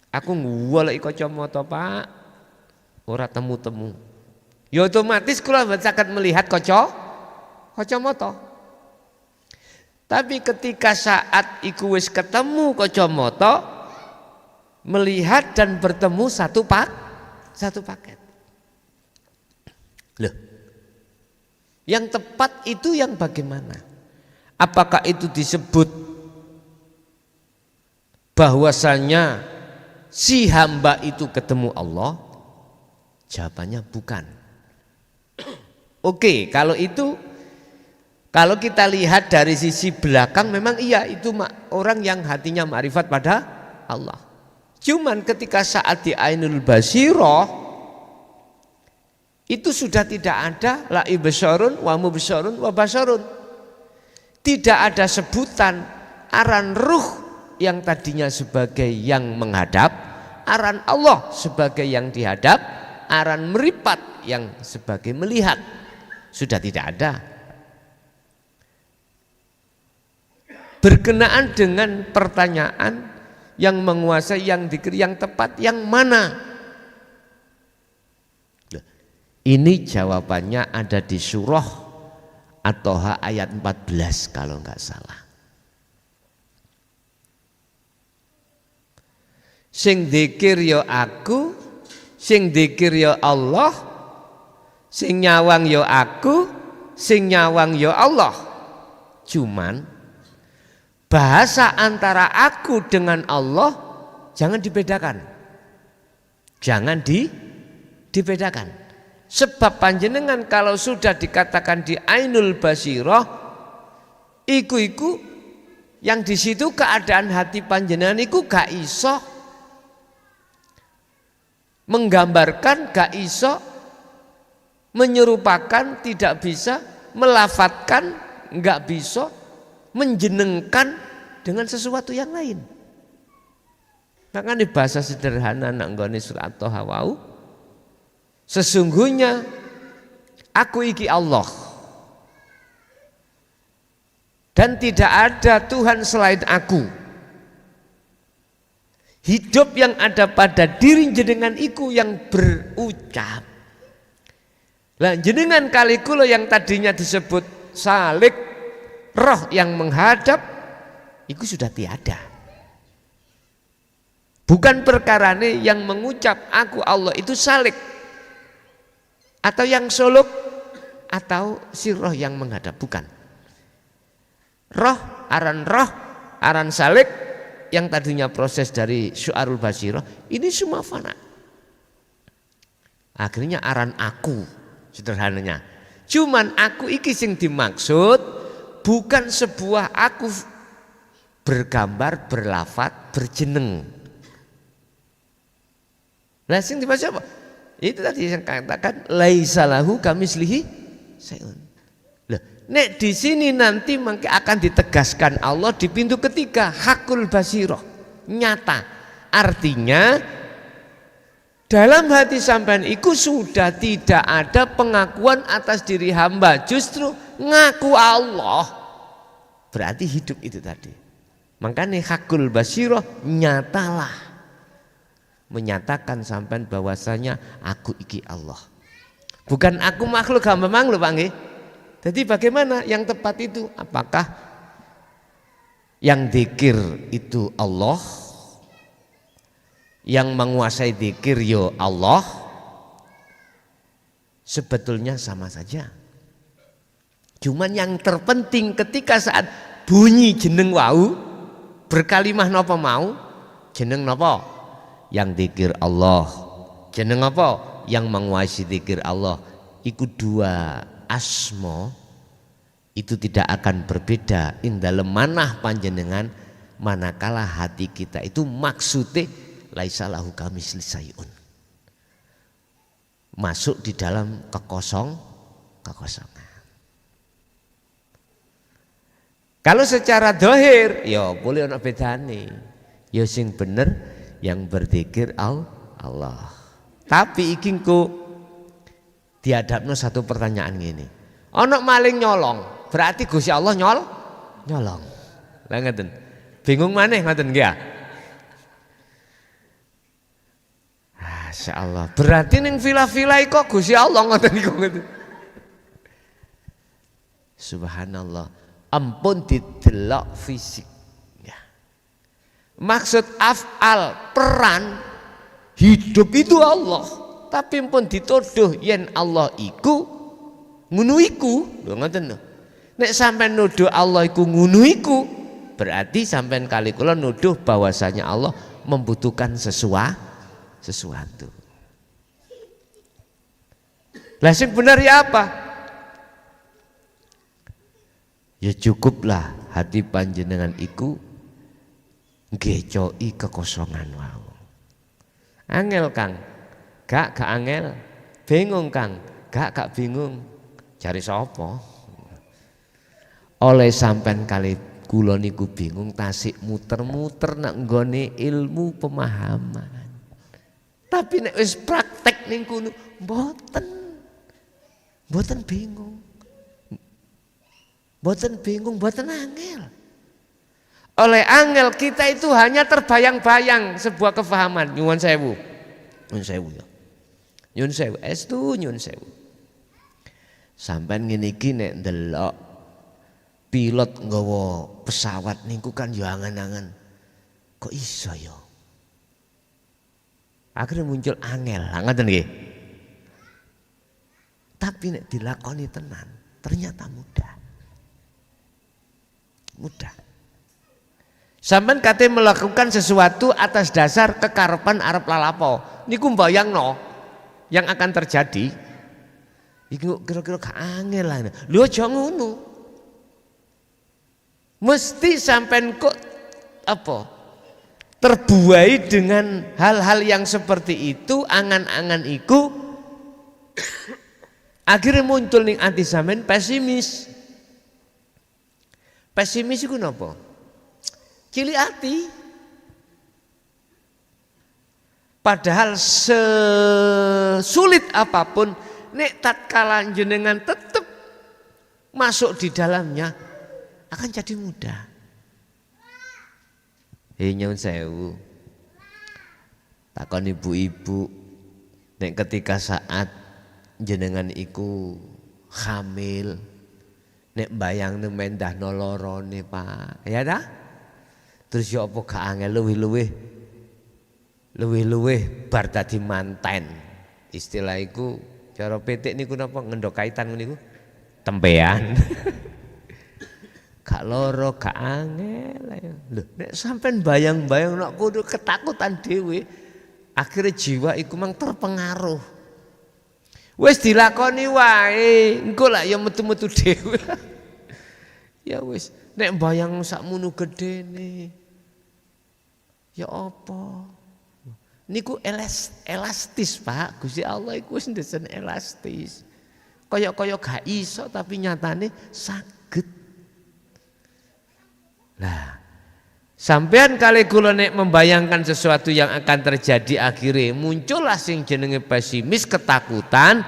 Aku ngwoleki kacamata Pak, ora temu-temu. Ya otomatis kula akan melihat kacamata. Tapi ketika saat iku wis ketemu kacamata, melihat dan bertemu satu paket. Loh. Yang tepat itu yang bagaimana? Apakah itu disebut bahwasanya si hamba itu ketemu Allah? Jawabannya bukan. Oke, kalau kita lihat dari sisi belakang memang iya itu orang yang hatinya ma'rifat pada Allah. Cuman ketika saat di Ainul Basirah itu sudah tidak ada la ibsarun wa mubsarun wa basarun. Tidak ada sebutan aran ruh yang tadinya sebagai yang menghadap, aran Allah sebagai yang dihadap, aran meripat yang sebagai melihat. Sudah tidak ada. Berkenaan dengan pertanyaan yang menguasai yang zikir yang tepat yang mana? Ini jawabannya ada di surah At-Thaha ayat 14 kalau enggak salah. Sing zikir ya aku, sing zikir ya Allah, sing nyawang ya aku, sing nyawang ya Allah. Cuman bahasa antara aku dengan Allah jangan dibedakan. Jangan dibedakan. Sebab panjenengan kalau sudah dikatakan di Ainul Basirah, iku yang di situ keadaan hati panjenengan iku gak iso menggambarkan, gak iso menyerupakan, tidak bisa melafatkan, gak bisa menjenengkan dengan sesuatu yang lain. Makanya bahasa sederhana nak nggone surat Thaha wau, sesungguhnya aku iki Allah dan tidak ada Tuhan selain aku. Hidup yang ada pada diri jenengan iku yang berucap. Lah jenengan kali kula yang tadinya disebut salik, roh yang menghadap, itu sudah tiada. Bukan perkarane yang mengucap aku Allah itu salik, atau yang suluk, atau si roh yang menghadap, bukan. Roh, aran salik, yang tadinya proses dari Syu'arul Basirah, ini semua fana. Akhirnya aran aku, sederhananya. Cuman aku iki sing dimaksud bukan sebuah aku bergambar, berlafat, berjeneng. Lah sing dimaksud apa? Itu tadi yang katakan laisa lahu kamislihi syai'un. Lah, nek di sini nanti akan ditegaskan Allah di pintu ketiga hakul basirah, nyata. Artinya dalam hati sampean iku sudah tidak ada pengakuan atas diri hamba, justru ngaku Allah. Berarti hidup itu tadi. Makanya hakul basirah nyatalah, menyatakan sampean bahwasanya aku iki Allah. Bukan aku makhluk hamba makhluk Pak nggih. Jadi bagaimana yang tepat itu? Apakah yang zikir itu Allah, yang menguasai zikir yo Allah? Sebetulnya sama saja. Cuman yang terpenting ketika saat bunyi jeneng wau, berkalimah napa mau, jeneng napa? Yang zikir Allah. Jeneng apa? Yang menguasai zikir Allah. Iku dua asma itu tidak akan berbeda indalem manah panjenengan manakala hati kita itu maksudnya laisa lahu kamitsli sayun. Masuk di dalam kekosongan. Kalau secara dohir, ya boleh ana bedane. Ya sing bener yang berzikir Allah. Tapi iki engko diadapno satu pertanyaan gini. Ana maling nyolong, berarti Gusti Allah nyolong. Lah ngeten. Bingung maneh ngoten nggih ya? Masyaallah. Berarti ning vila-vila kok Gusti Allah ngoten niku ngoten. Subhanallah. Ampun didelok fisik ya. Maksud af'al peran hidup itu Allah, tapi pun dituduh yen Allah iku ngunu iku lho ngoten lho. Nek sampean nuduh Allah iku ngunu iku berarti sampean kali kula nuduh bahwasanya Allah membutuhkan sesuatu. Lah sing bener ya apa? Ya cukuplah hati panjenengan iku ngecoi kekosongan wau. Angel Kang, gak angel. Bingung Kang, gak bingung. Cari sapa? Oleh sampean kali kula niku bingung tasik muter-muter nak nggone ilmu pemahaman. Tapi nek wis praktek ning kono mboten bingung. Mboten bingung, mboten angel. Oleh angel kita itu hanya terbayang-bayang sebuah kefahaman. Nyuwun sewu. Nyuwun sewu ya. Nyuwun sewu, estu nyuwun sewu. Sampeyan ngene iki nek ndelok pilot nggawa pesawat niku kan ya angen-angen. Kok iso ya? Akhirnya muncul angel, ngoten nggih. Tapi nek dilakoni tenan, ternyata mudah. Sampeyan kate melakukan sesuatu atas dasar kekarepan arep lalapo. Niku mbayangno yang akan terjadi. Iku kira-kira gak angel lah. Lho aja ngono. Mesti sampeyan kok apa? Terbuai dengan hal-hal yang seperti itu, angan-angan iku akhirnya muncul ning ati sampeyan pesimis. Pesimis itu napa? Cilik ati. Padahal sesulit apapun nek tatkala jenengan tetap masuk di dalamnya akan jadi mudah. Nyuwun sewu. Takon ibu-ibu nek ketika saat jenengan iku hamil nek bayang mendah nolorone Pak, ya dah? Terus ya apa gak angel luwih bar dadi manten. Istilah iku cara petik niku napa ngendok kaitan niku? Tempean. Gak loro, gak angel ayo. Lho, nek sampean bayang-bayang nek kudu ketakutan dhewe, akhirnya jiwa iku mang terpengaruh. Wis dilakoni wae, engko lak ya metu-metu dhewe. Ya wis, nek bayang sakmono gedene. Ya apa? Niku elastis, Pak. Gusti Allah iku wis ndesen elastis. Kaya-kaya gak iso tapi nyatane saged. Lah, sampean kali kula nek membayangkan sesuatu yang akan terjadi akhirnya muncullah sing jenenge pesimis, ketakutan,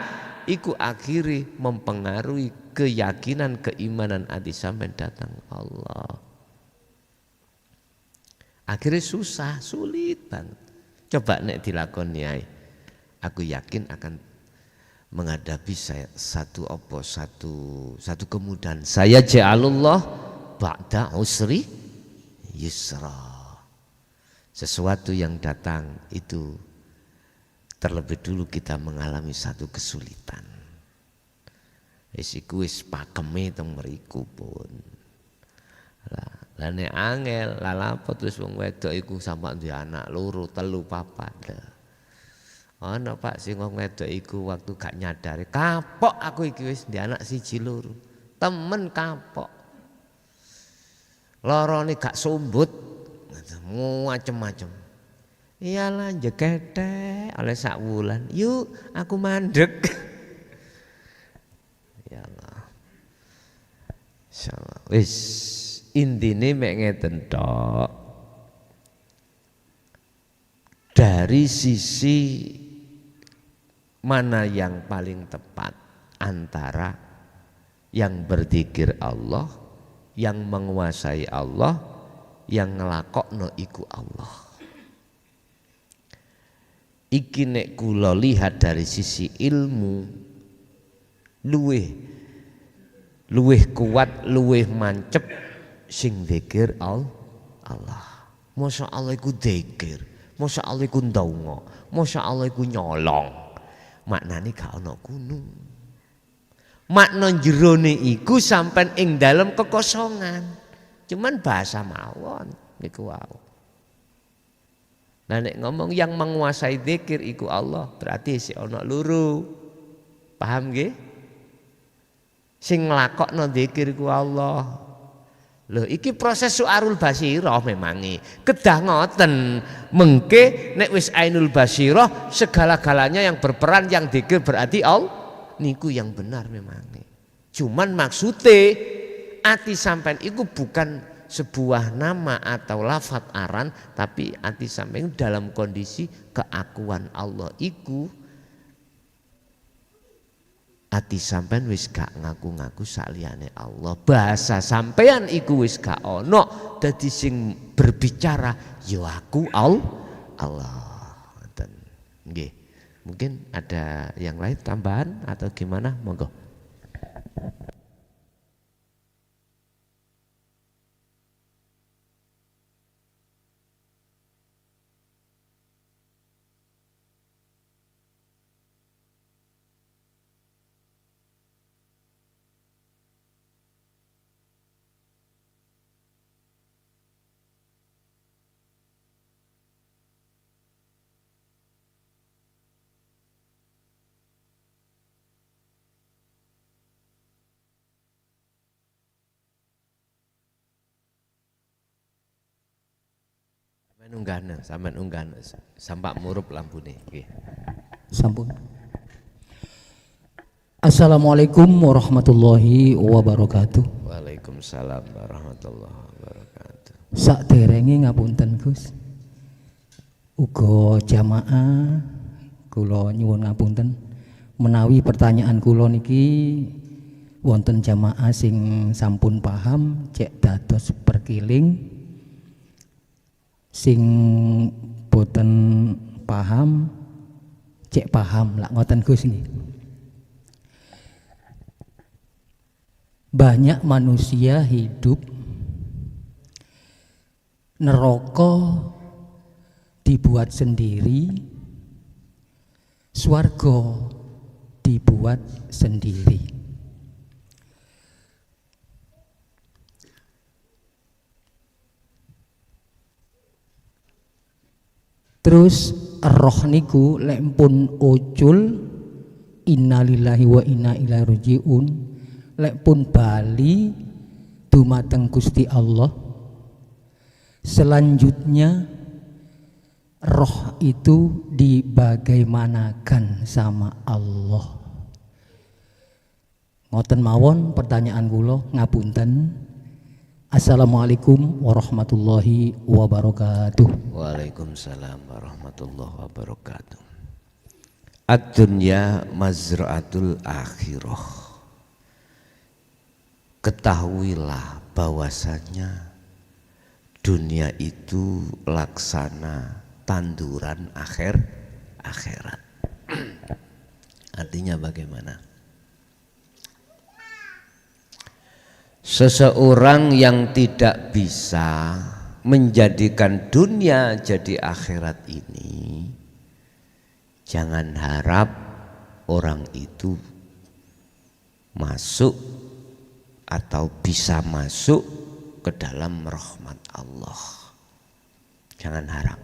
iku akhirnya mempengaruhi keyakinan keimanan ati sampean datang Allah. Akhirnya susah, sulit banget. Coba nek dilakoni ae. Aku yakin akan menghadapi satu kemudahan. Saya ja'alullah ba'da usri yusra. Sesuatu yang datang itu terlebih dulu kita mengalami satu kesulitan. Iku wis pakeme teng mriku pun. Lah nek angel lalapo terus wong wedok iku sampe duwe anak loro, telu, papat. Ana Pak sing wong wedok iku waktu gak nyadari, kapok aku iki wis duwe anak siji loro. Temen kapok. Lorone gak sumbut. Macem-macem. Iyalah jekete oleh sak wulan. Yuk aku mandek. Ya Allah. Insyaallah. Wis intine mek ngeten tok. Dari sisi mana yang paling tepat antara yang berzikir Allah, yang menguasai Allah, yang ngelakokno iku Allah. Iki nek kula lihat dari sisi ilmu luweh kuat, luweh mancep sing zikir Allah. Masya Allah iku zikir, masya Allah iku ndonga, masya Allah iku nyolong. Maknane gak ana gunung. Makna jerone iku sampean ing dalem kekosongan. Cuman bahasa mawon niku wau. Nah nek ngomong yang menguasai zikir iku Allah, berarti si ana loro. Paham nggih? Sing nglakokno zikir iku Allah. Lho iki proses suarul basirah memangi. Kedah ngoten, mengke nek wis ainul basirah segala-galanya yang berperan yang zikir berarti Allah. Niku yang benar memangi. Cuman maksude ati sampean itu bukan sebuah nama atau lafaz aran, tapi ati sampean dalam kondisi keakuan Allah iku ati sampean wis gak ngaku-ngaku saliyane Allah. Bahasa sampean iku wis gak ono, dadi sing berbicara ya aku Allah. Ngoten. Nggih. Mungkin ada yang lain tambahan atau gimana? Monggo. Sampeyan unggahna sampak murup lampune nggih. Sampun. Assalamualaikum warahmatullahi wabarakatuh. Waalaikumsalam warahmatullahi wabarakatuh. Saderenge ngapunten Gus. Uga jamaah kula nyuwun ngapunten menawi pertanyaan kula niki wonten jamaah sing sampun paham cek dados perkiling, sing boten paham cek paham lak ngoten Gus nggih. Banyak manusia hidup neraka dibuat sendiri, swarga dibuat sendiri. Terus roh niku lek pun ucul innalillahi wa inna ilaihi rajiun, lek pun bali dumateng Gusti Allah, selanjutnya roh itu dibagaimanakan sama Allah. Ngoten mawon pertanyaan kula, ngapunten. Assalamualaikum warahmatullahi wabarakatuh. Waalaikumsalam warahmatullahi wabarakatuh. Ad-dunya mazra'atul akhirah. Ketahuilah bahwasanya dunia itu laksana tanduran akhirat. Artinya bagaimana? Seseorang yang tidak bisa menjadikan dunia jadi akhirat ini, jangan harap orang itu masuk atau bisa masuk ke dalam rahmat Allah. Jangan harap.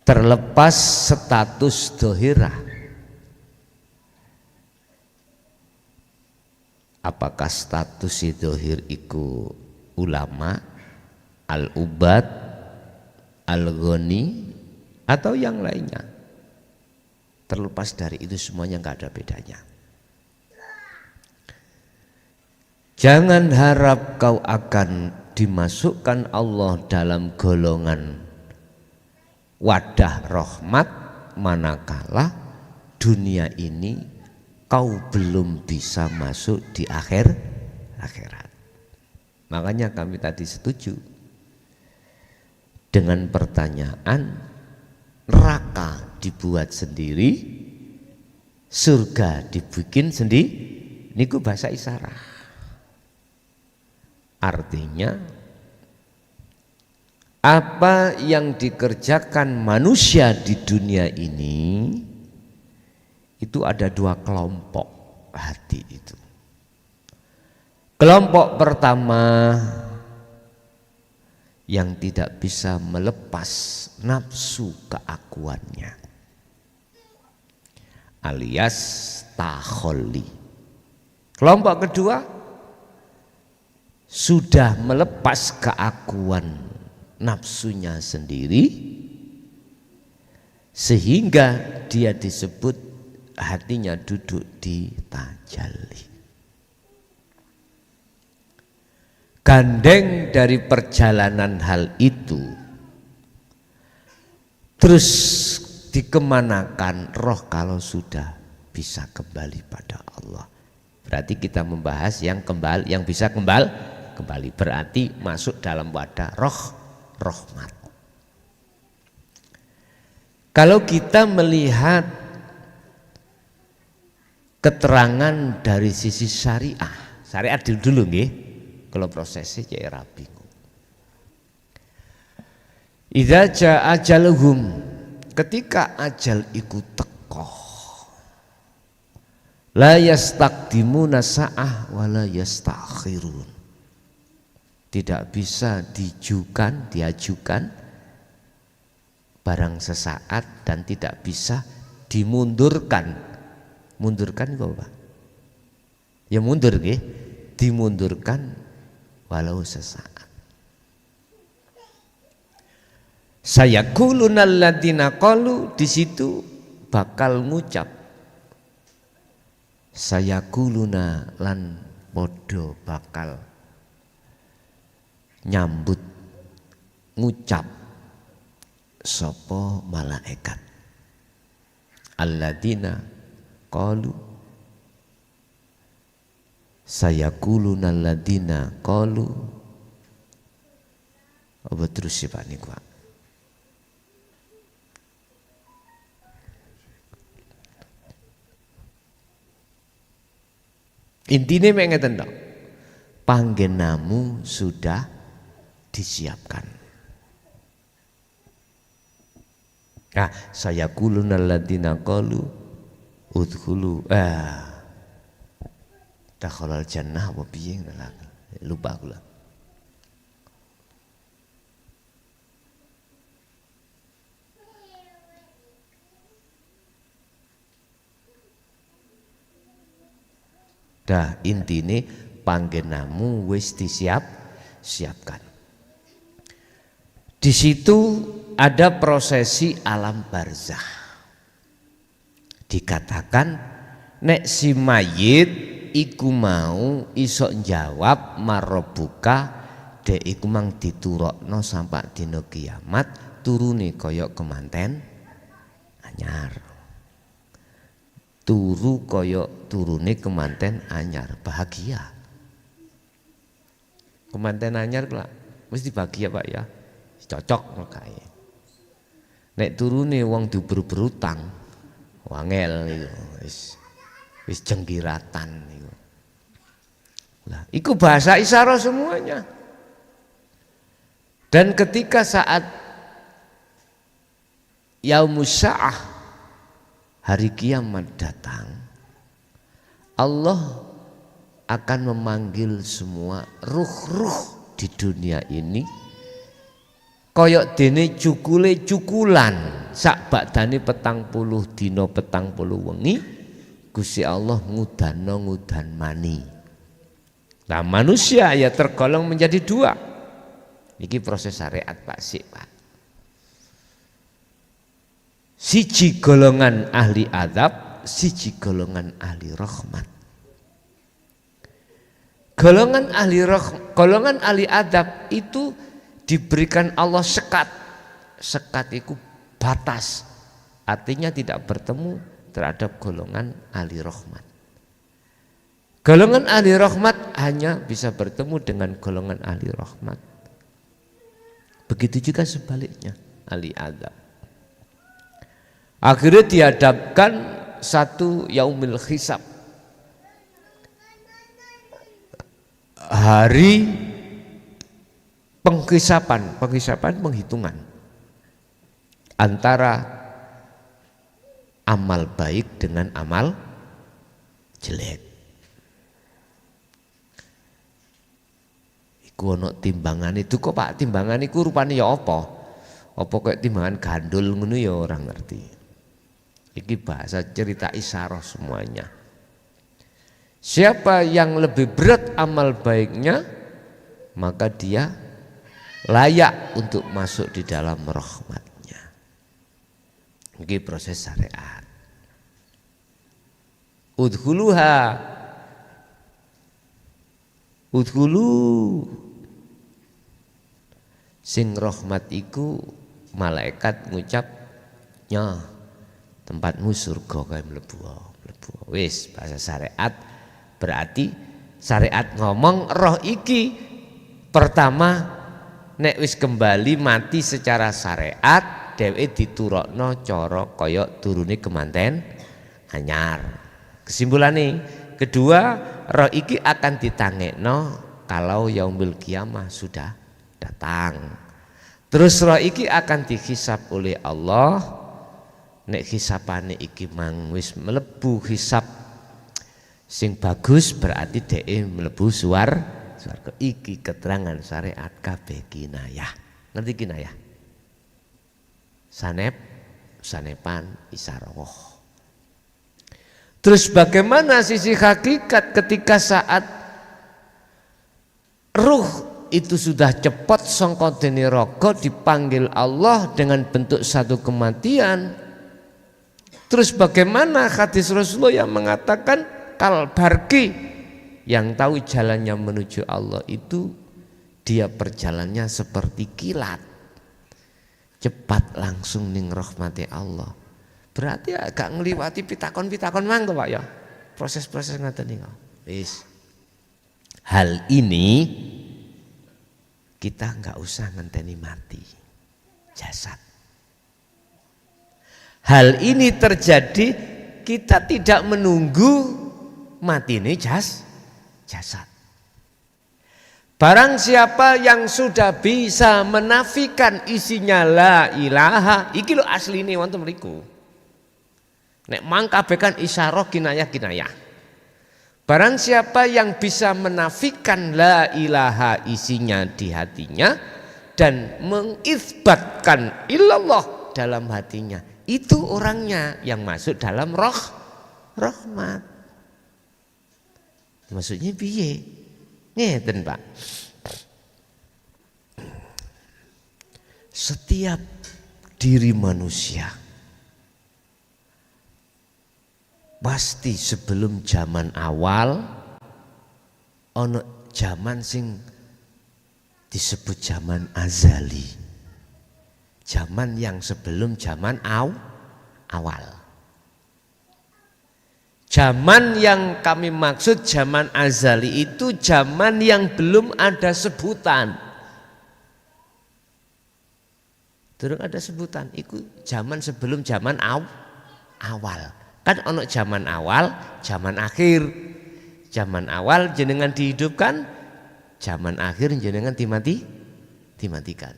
Terlepas status dohirah, apakah status dohir iku ulama, al-ubad, al-ghani, atau yang lainnya. Terlepas dari itu semuanya nggak ada bedanya. Jangan harap kau akan dimasukkan Allah dalam golongan wadah rahmat manakala dunia ini kau belum bisa masuk di akhirat. Makanya kami tadi setuju dengan pertanyaan, neraka dibuat sendiri, surga dibikin sendiri. Niku bahasa isyarat. Artinya apa yang dikerjakan manusia di dunia ini itu ada dua kelompok hati itu. Kelompok pertama yang tidak bisa melepas nafsu keakuannya, alias takholli. Kelompok kedua sudah melepas keakuan nafsunya sendiri sehingga dia disebut hatinya duduk di tajalli. Gandeng dari perjalanan hal itu terus dikemanakan roh kalau sudah bisa kembali pada Allah. Berarti kita membahas yang kembali, yang bisa kembali berarti masuk dalam wadah rahmat. Kalau kita melihat keterangan dari sisi syariat dulu nggih, kalau prosesnya cek rapi. Idza jaa ajaluhum, ketika ajal iku teko, la yastaqdimuna sa'ah wa la yastakhirun. Tidak bisa diajukan barang sesaat dan tidak bisa dimundurkan. Mundurkan kok Pak? Ya mundur nggih, dimundurkan walau sesaat. Sayaquluna alladziina qalu, di situ bakal ngucap. Sayaquluna lan podo bakal nyambut ngucap sapa malaikat. Alladziina qalu, sayaquluna alladziina qalu. Apa terus sih Pak niku? Intine mek ngeten tok. Panggenamu sudah disiapkan. Nah, sayaquluna alladziina qalu udkhulu dakhalal jannah apa piye lupa kula. Dah intine panggenamu wis siapkan. Di situ ada prosesi alam barzah. Dikatakan nek si mayit iku mau iso njawab marobuka dek iku mang diturokno sampai dina kiamat turune kaya kemanten anyar. Turu koyok turune kemanten anyar, bahagia. Kemanten anyar lah, mesti bahagia Pak ya, cocok kae. Nek turune wong berutang, Wangel iku wis jenggiratan iku. Lah, iku bahasa isyarah semuanya. Dan ketika saat Yaumus Sa'ah, hari kiamat datang, Allah akan memanggil semua ruh-ruh di dunia ini koyok dene cukule cukulan sak bakdane 40 dina 40 wengi Gusti Allah ngudano ngudan mani. Nah manusia ya tergolong menjadi dua. Ini proses syariat Pak Sik Pak. Siji golongan ahli azab, siji golongan ahli rahmat. Golongan ahli azab itu diberikan Allah sekat. Sekat itu batas. Artinya tidak bertemu terhadap golongan ahli rahmat. Golongan ahli rahmat hanya bisa bertemu dengan golongan ahli rahmat. Begitu juga sebaliknya ahli azab. Akhirnya dihadapkan satu yaumil hisab. Hari penghisapan penghitungan antara amal baik dengan amal jelek. Iku ono timbangan itu kok Pak, timbangan iku rupane ya apa? Apa kayak timbangan gandul ngono ya orang ngerti. Iki bahasa cerita isyarah semuanya. Siapa yang lebih berat amal baiknya, maka dia layak untuk masuk di dalam rahmatnya. Ini proses syariat. Udhulu sing rahmat iku malaikat ngucap nya tempatmu surga kaya mlebu. Wis bahasa syariat berarti syariat ngomong roh iki pertama nek wis kembali mati secara syariat dheweke diturokno cara kaya turune kemanten anyar. Kesimpulannya kedua, roh iki akan ditangekno kalau yaumul kiamah sudah datang. Terus roh iki akan dihisab oleh Allah. Nek hisapane iki mang wis mlebu hisab sing bagus berarti dhek mlebu swarga. Iki keterangan syariat kabeh kinayah. Ngerti kinayah? Sanepan isyarah. Terus bagaimana sisi hakikat ketika saat ruh itu sudah cepat sangka dene raga dipanggil Allah dengan bentuk satu kematian. Terus bagaimana hadis Rasulullah yang mengatakan kal barqi, yang tahu jalannya menuju Allah itu dia perjalannya seperti kilat, cepat langsung ning rahmati Allah. Berarti agak ngliwati pitakon-pitakon mangko Pak ya. Proses-proses ngoten niku. Wis. Hal ini kita enggak usah ngenteni mati jasad. Hal ini terjadi kita tidak menunggu mati ini jasad. Barang siapa yang sudah bisa menafikan isinya la ilaha, iki lho asline wonten mriku. Nek mang kabeh kan isyarah kinayah. Barang siapa yang bisa menafikan la ilaha isinya di hatinya dan mengisbatkan illallah dalam hatinya, itu orangnya yang masuk dalam rahmat. Maksudnya piye? Ngeten Pak. Setiap diri manusia pasti sebelum zaman awal ono zaman sing disebut zaman azali. Zaman yang sebelum zaman awal. Zaman yang kami maksud zaman azali itu zaman yang belum ada sebutan. Durung ada sebutan, itu zaman sebelum zaman awal. Kan ono zaman awal, zaman akhir. Zaman awal jenengan dihidupkan, zaman akhir jenengan dimatikan.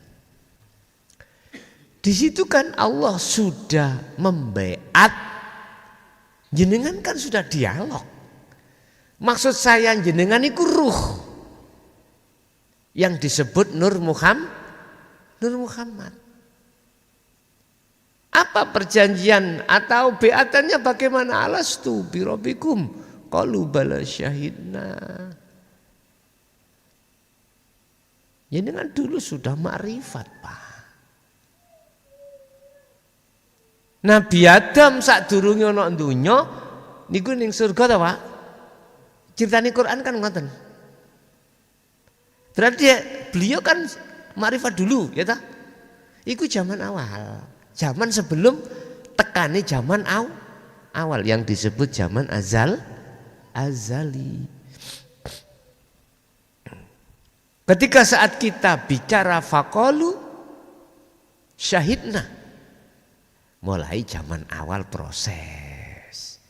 Di situ kan Allah sudah membaiat, jenengan kan sudah dialog. Maksud saya jenengan itu ruh yang disebut Nur Muhammad. Apa perjanjian atau beatannya bagaimana? Alastu birabbikum qalu bala syahidna. Jenengan dulu sudah makrifat, Pak. Nabi Adam sadurunge ana donya niku ning surga ta, Pak? Ceritane Quran kan ngoten. Berarti beliau kan makrifat dulu, ya ta? Iku zaman awal. Zaman sebelum tekani zaman awal yang disebut zaman azali. Ketika saat kita bicara faqalu syahidna, mulai zaman awal proses.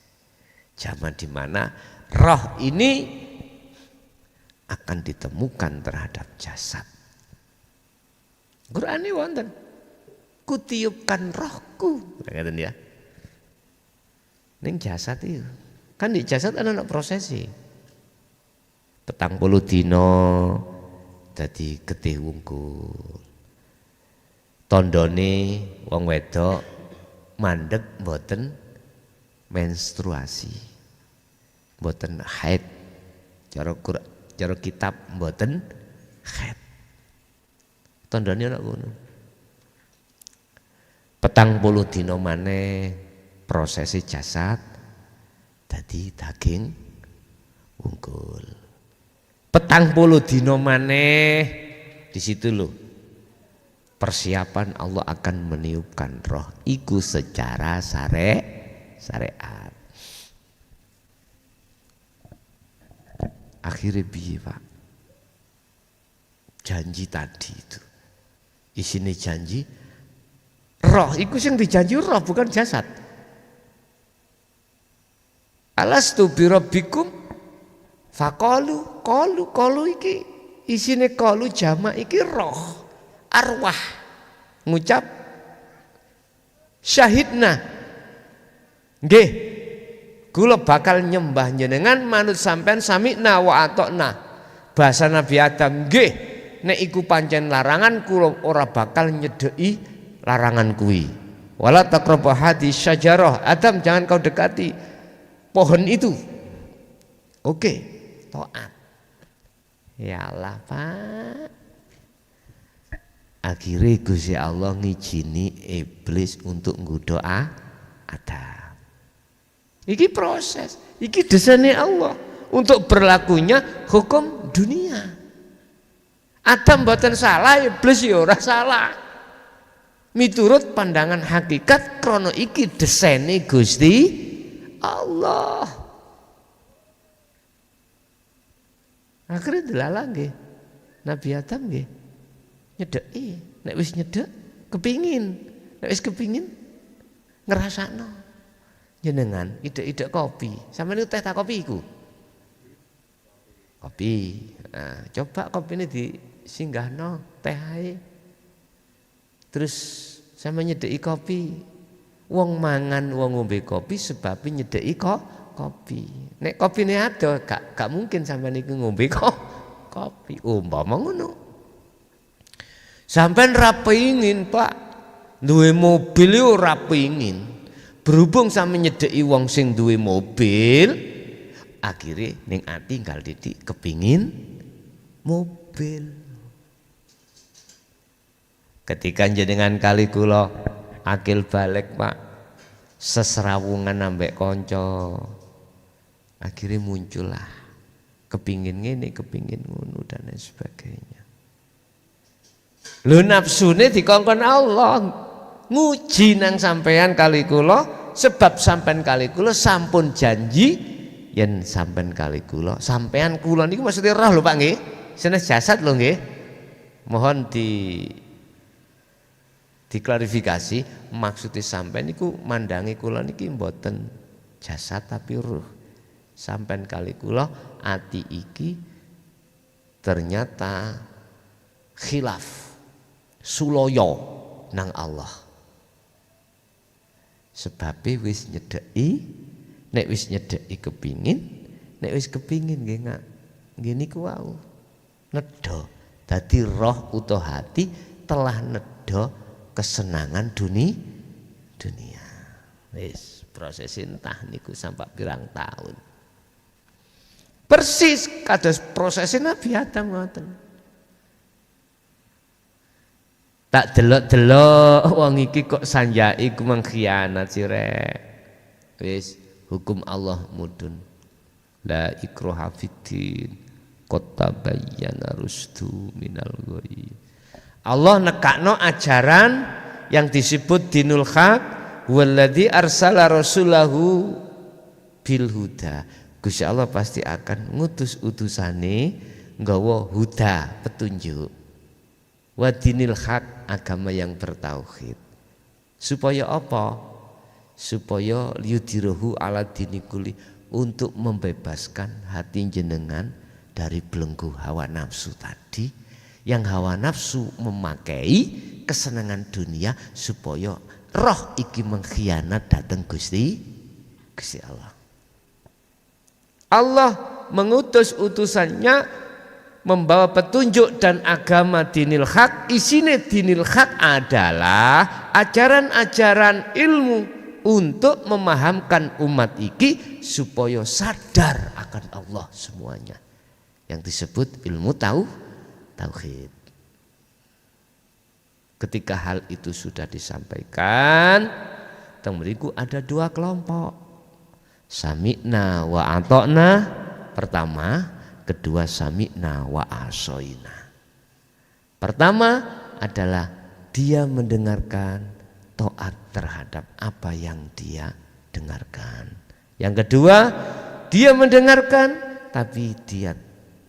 Zaman di mana roh ini akan ditemukan terhadap jasad. Quran ini wonten. Kutiupkan rohku, kata dia. Ning jasad itu, kan di jasad ana prosesi. 40 dina dadi getih wungkul. Tandane wong wedok mandeg mboten menstruasi. Mboten haid. Cara kitab mboten haid. Tandane ana ngono. 40 dina maneh prosesi jasad dadi daging wungkul. 40 dina maneh di situ loh persiapan Allah akan meniupkan roh iku secara syariat. Akhirnya piye, Pak? Janji tadi itu isine janji roh iku sing dijanji roh bukan jasad. Alastu birabbikum faqalu qalu iki isine qalu jamak iki roh arwah ngucap syahidna nggih kula bakal nyembah jenengan manut sampean sami'na wa atokna. Bahasa Nabi Adam nggih nek iku pancen larangan kula ora bakal nyedeki larangan kui. Wala taqrabu hadhihi syajarah. Adam jangan kau dekati pohon itu. Oke, taat. Ya Allah, Pak. Akhirnya Gusti Allah ngijini iblis untuk nggodho Adam. Iki proses, iki desainnya Allah untuk berlakunya hukum dunia. Adam mboten salah, iblis ya ora salah. Miturut pandangan hakikat krono iki desaine Gusti Allah. Akhirnya delala nggih. Nabi Adam nggih nyedeki, nek wis nyedek kepingin, nek wis kepingin ngrasakno. Jenengan ide-ide kopi, sampeyan teh ta kopi iku? Kopi. Nah, coba kopi ini disinggahno teh ae. Terus sama nyedeki kopi. Wong mangan wong ngombe kopi sebab nyedeki kopi. Nek kopine ada gak mungkin sampean iki ngombe kopi. Umpama ngono. Sampean ra pengin, Pak. Duwe mobil yo ora pengin. Berhubung sama nyedeki wong sing duwe mobil, akhirnya ning ati gal titik kepingin mobil. Ketika jenengan kali kula akil balik, Pak, seserawungan ambek konco, akhirnya muncullah kepingin ngene, kepingin ngono dan lain sebagainya. Lho nafsune dikongkon Allah nguji nang sampean kali kula, sebab sampean kali kula sampun janji yen sampean kali kula, sampean kula niku maksudnya roh lho Pak nggih, senes jasad lho nggih. Mohon di Diklarifikasi, maksudnya sampean niku mandangi kula niki mboten jasad tapi ruh. Sampean kali kula ati iki ternyata khilaf suloyo nang Allah. Sebabnya wis nyedeki, nek wis nyedeki kepingin, nek wis kepingin nggih niku wau. Nedha. Dadi roh utawa hati telah nedha kesenangan dunia. Wis proses entah niku sampai pirang tahun. Persis kados prosesnya Nabi Adam ngoten. Tak delok-delok wong iki kok sanjai ku mengkhianat sirek. Wis hukum Allah mudun. La ikraha fiddin. Qad tabayyana rusdu minal ghayy. Allah nekakno ajaran yang disebut dinul haq, walladzi arsala rasulahu bil huda. Gusti Allah pasti akan ngutus utusane nggawa huda, petunjuk. Wa dinil haq, agama yang bertauhid. Supaya apa? Supaya liyudirahu ala dinikuli, untuk membebaskan hati jenengan dari belenggu hawa nafsu tadi, yang hawa nafsu memakai kesenangan dunia supaya roh iki mengkhianat datang Gusti Allah. Allah mengutus utusannya membawa petunjuk dan agama dinil haq. Isine dinil haq adalah ajaran-ajaran ilmu untuk memahamkan umat iki supaya sadar akan Allah semuanya, yang disebut ilmu tauhid. Ketika hal itu sudah disampaikan, mriku ada dua kelompok. Sami'na wa ata'na pertama, kedua sami'na wa asoina. Pertama adalah dia mendengarkan, taat terhadap apa yang dia dengarkan. Yang kedua, dia mendengarkan tapi dia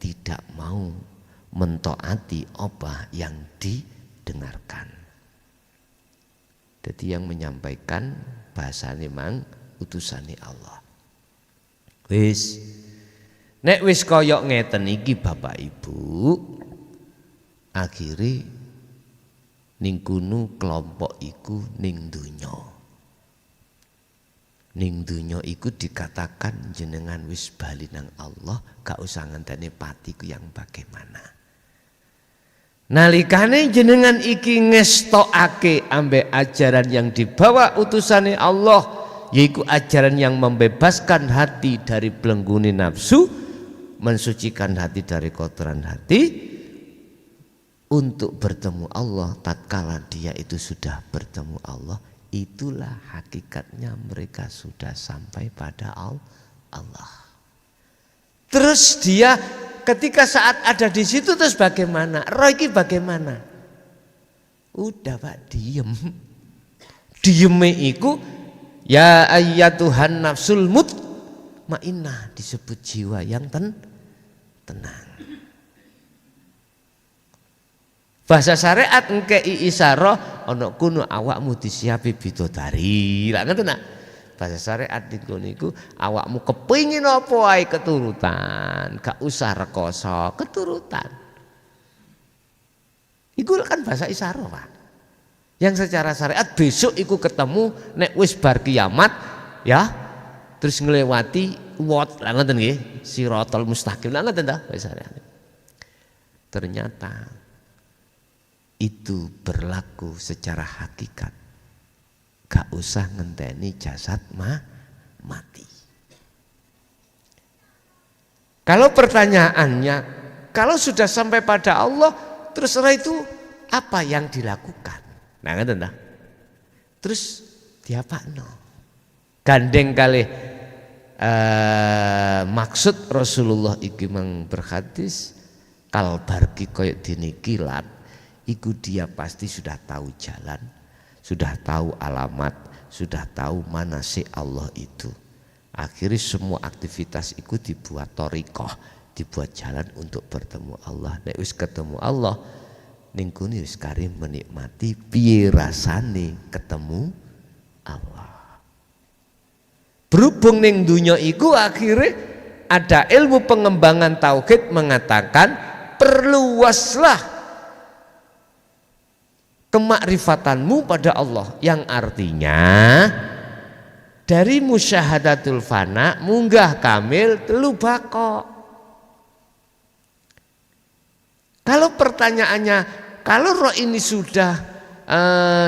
tidak mau mentaati apa yang didengarkan. Jadi yang menyampaikan bahasane mang utusane Allah. Wis nek wis kaya ngeten iki Bapak Ibu, akhire ning kono kelompok iku ning donya. Ning donya iku dikatakan jenengan wis bali nang Allah, gak usah ngenteni pati ku yang bagaimana. Nalikane jenengan iki ngestokake ambek ajaran yang dibawa utusane Allah, yaitu ajaran yang membebaskan hati dari belengguni nafsu, mensucikan hati dari kotoran hati, untuk bertemu Allah. Tatkala dia itu sudah bertemu Allah, itulah hakikatnya mereka sudah sampai pada Allah. Terus dia ketika saat ada di situ terus bagaimana? Roh iki bagaimana? Udah Pak, diem. Dieme iku ya ayyatuhan nafsul mutmainnah, disebut jiwa yang tenang. Bahasa syariat engkei isyarah ana kuno awakmu disiapi bidodari. Lah ngoten nak. Bahasa syariat niku awakmu kepingin apa wae keturutan, gak usah rekoso, keturutan. Iku kan bahasa isyarah, Pak. Yang secara syariat besok iku ketemu nek wis bar kiamat ya, terus nglewati wat lah ngoten nggih, siratal mustaqim lah ngoten ta bahasa syariat. Ternyata itu berlaku secara hakikat. Gak usah ngenteni jasad mati. Kalau pertanyaannya, kalau sudah sampai pada Allah, terus setelah itu apa yang dilakukan? Nah ngeten ta. Terus diapakno? Gandeng kali maksud Rasulullah iki mang berhadis kalbarki koyok dene kilat, iku dia pasti sudah tahu jalan, sudah tahu alamat, sudah tahu mana si Allah itu. Akhirnya semua aktivitas itu dibuat thariqah, dibuat jalan untuk bertemu Allah. Nek wis ketemu Allah, ning kene wis kari menikmati piye rasane ketemu Allah. Berhubung ning dunya iku akhirnya ada ilmu pengembangan tauhid mengatakan perluaslah kemakrifatanmu pada Allah, yang artinya dari musyahadatul fana munggah kamil telu bako. Kalau pertanyaannya, kalau roh ini sudah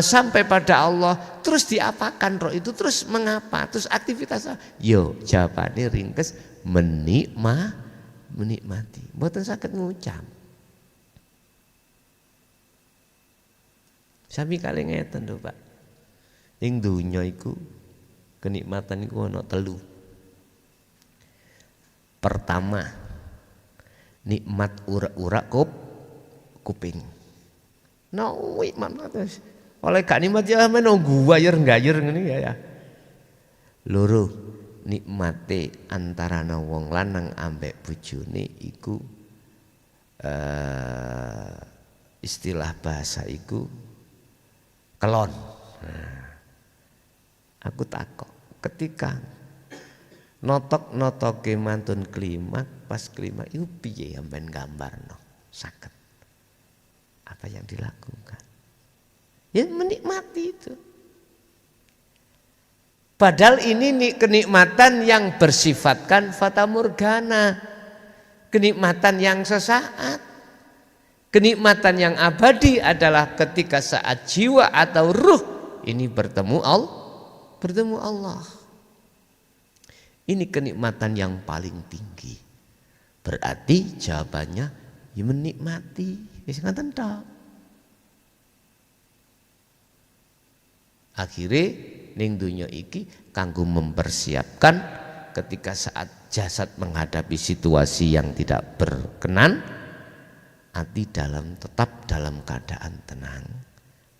sampai pada Allah, terus diapakan roh itu? Terus mengapa? Terus aktivitasnya? Yo, jawabannya ringkes, menikmati. Mboten saged ngucap. Sami kali ngeten lho, Pak. Ing donya iku kenikmatan iku ana telu. Pertama, nikmat urak-urak kuping. Nikmat terus. Oleh gak nikmat ya men guwayer-gayer ngene ya. Loro, nikmate antarana wong lanang ambek bojone iku istilah bahasa iku kelon. Nah, aku takok ketika notok-notoke mantun klimak, pas klimak iku piye sampean gambarno saged apa yang dilakukan, ya menikmati itu. Padahal ini kenikmatan yang bersifatkan fata morgana, kenikmatan yang sesaat. Kenikmatan yang abadi adalah ketika saat jiwa atau ruh ini bertemu Allah. Ini kenikmatan yang paling tinggi. Berarti jawabannya ya menikmati. Wis ngoten tok. Akhire ning donya iki kanggo mempersiapkan ketika saat jasad menghadapi situasi yang tidak berkenan, hati tetap dalam keadaan tenang,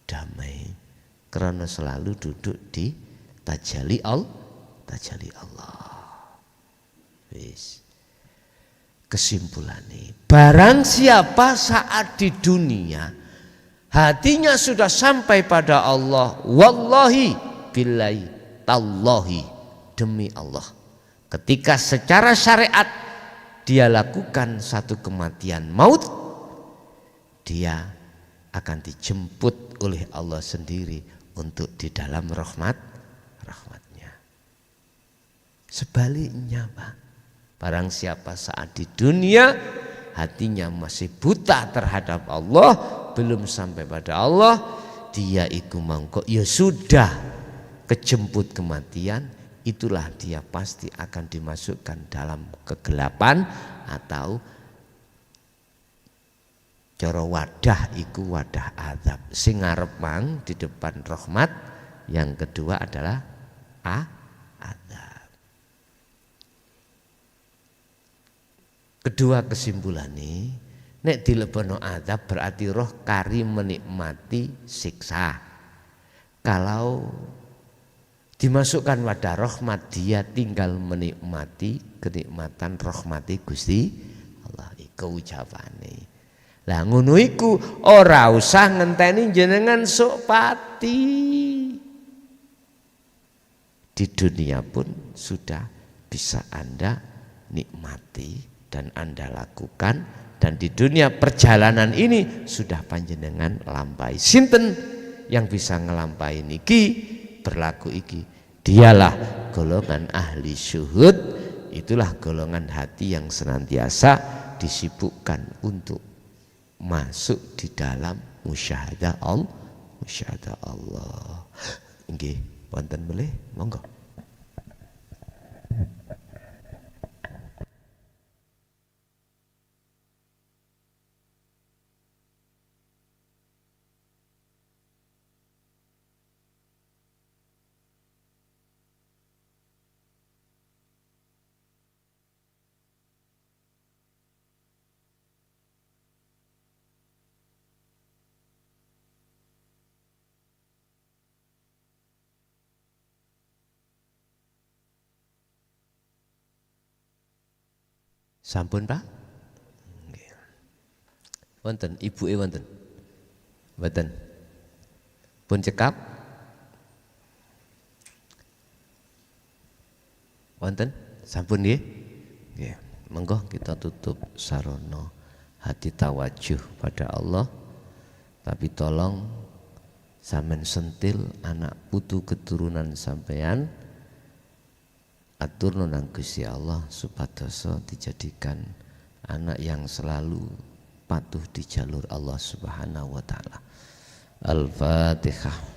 damai, karena selalu duduk di tajalli Allah. Wis. Kesimpulannya, barang siapa saat di dunia hatinya sudah sampai pada Allah, wallahi billahi tallahi, demi Allah, ketika secara syariat dia lakukan satu kematian maut, dia akan dijemput oleh Allah sendiri untuk di dalam rahmatnya. Sebaliknya Pak, barang siapa saat di dunia hatinya masih buta terhadap Allah, belum sampai pada Allah, dia iku mangko ya sudah kejemput kematian, itulah dia pasti akan dimasukkan dalam kegelapan atau cara wadah iku wadah azab. Sing ngarep mang di depan rahmat, yang kedua adalah azab. Kedua kesimpulannya, nek dilebono azab berarti roh kari menikmati siksa. Kalau dimasukkan wadah rahmat, dia tinggal menikmati kenikmatan rahmati Gusti Allah. Iku ucapane. Lah ngono iku ora usah ngenteni jenengan sok pati. Di dunia pun sudah bisa Anda nikmati dan Anda lakukan, dan di dunia perjalanan ini sudah panjenengan lampai. Sinten yang bisa ngelampai niki, berlaku iki, dialah golongan ahli syuhud. Itulah golongan hati yang senantiasa disibukkan untuk masuk di dalam musyahadah Allah. Nggih, wonten melih, monggo. Sampun Pak? Wonten, ibuke wonten. Mboten. Pun cekap? Wonten? Sampun nggih? Nggih. Monggo kita tutup sarana hati tawajuh pada Allah. Tapi tolong sampean sentil anak putu keturunan sampean atur nang Gusti Allah supados dijadikan anak yang selalu patuh di jalur Allah Subhanahu wa taala. Al-Fatihah.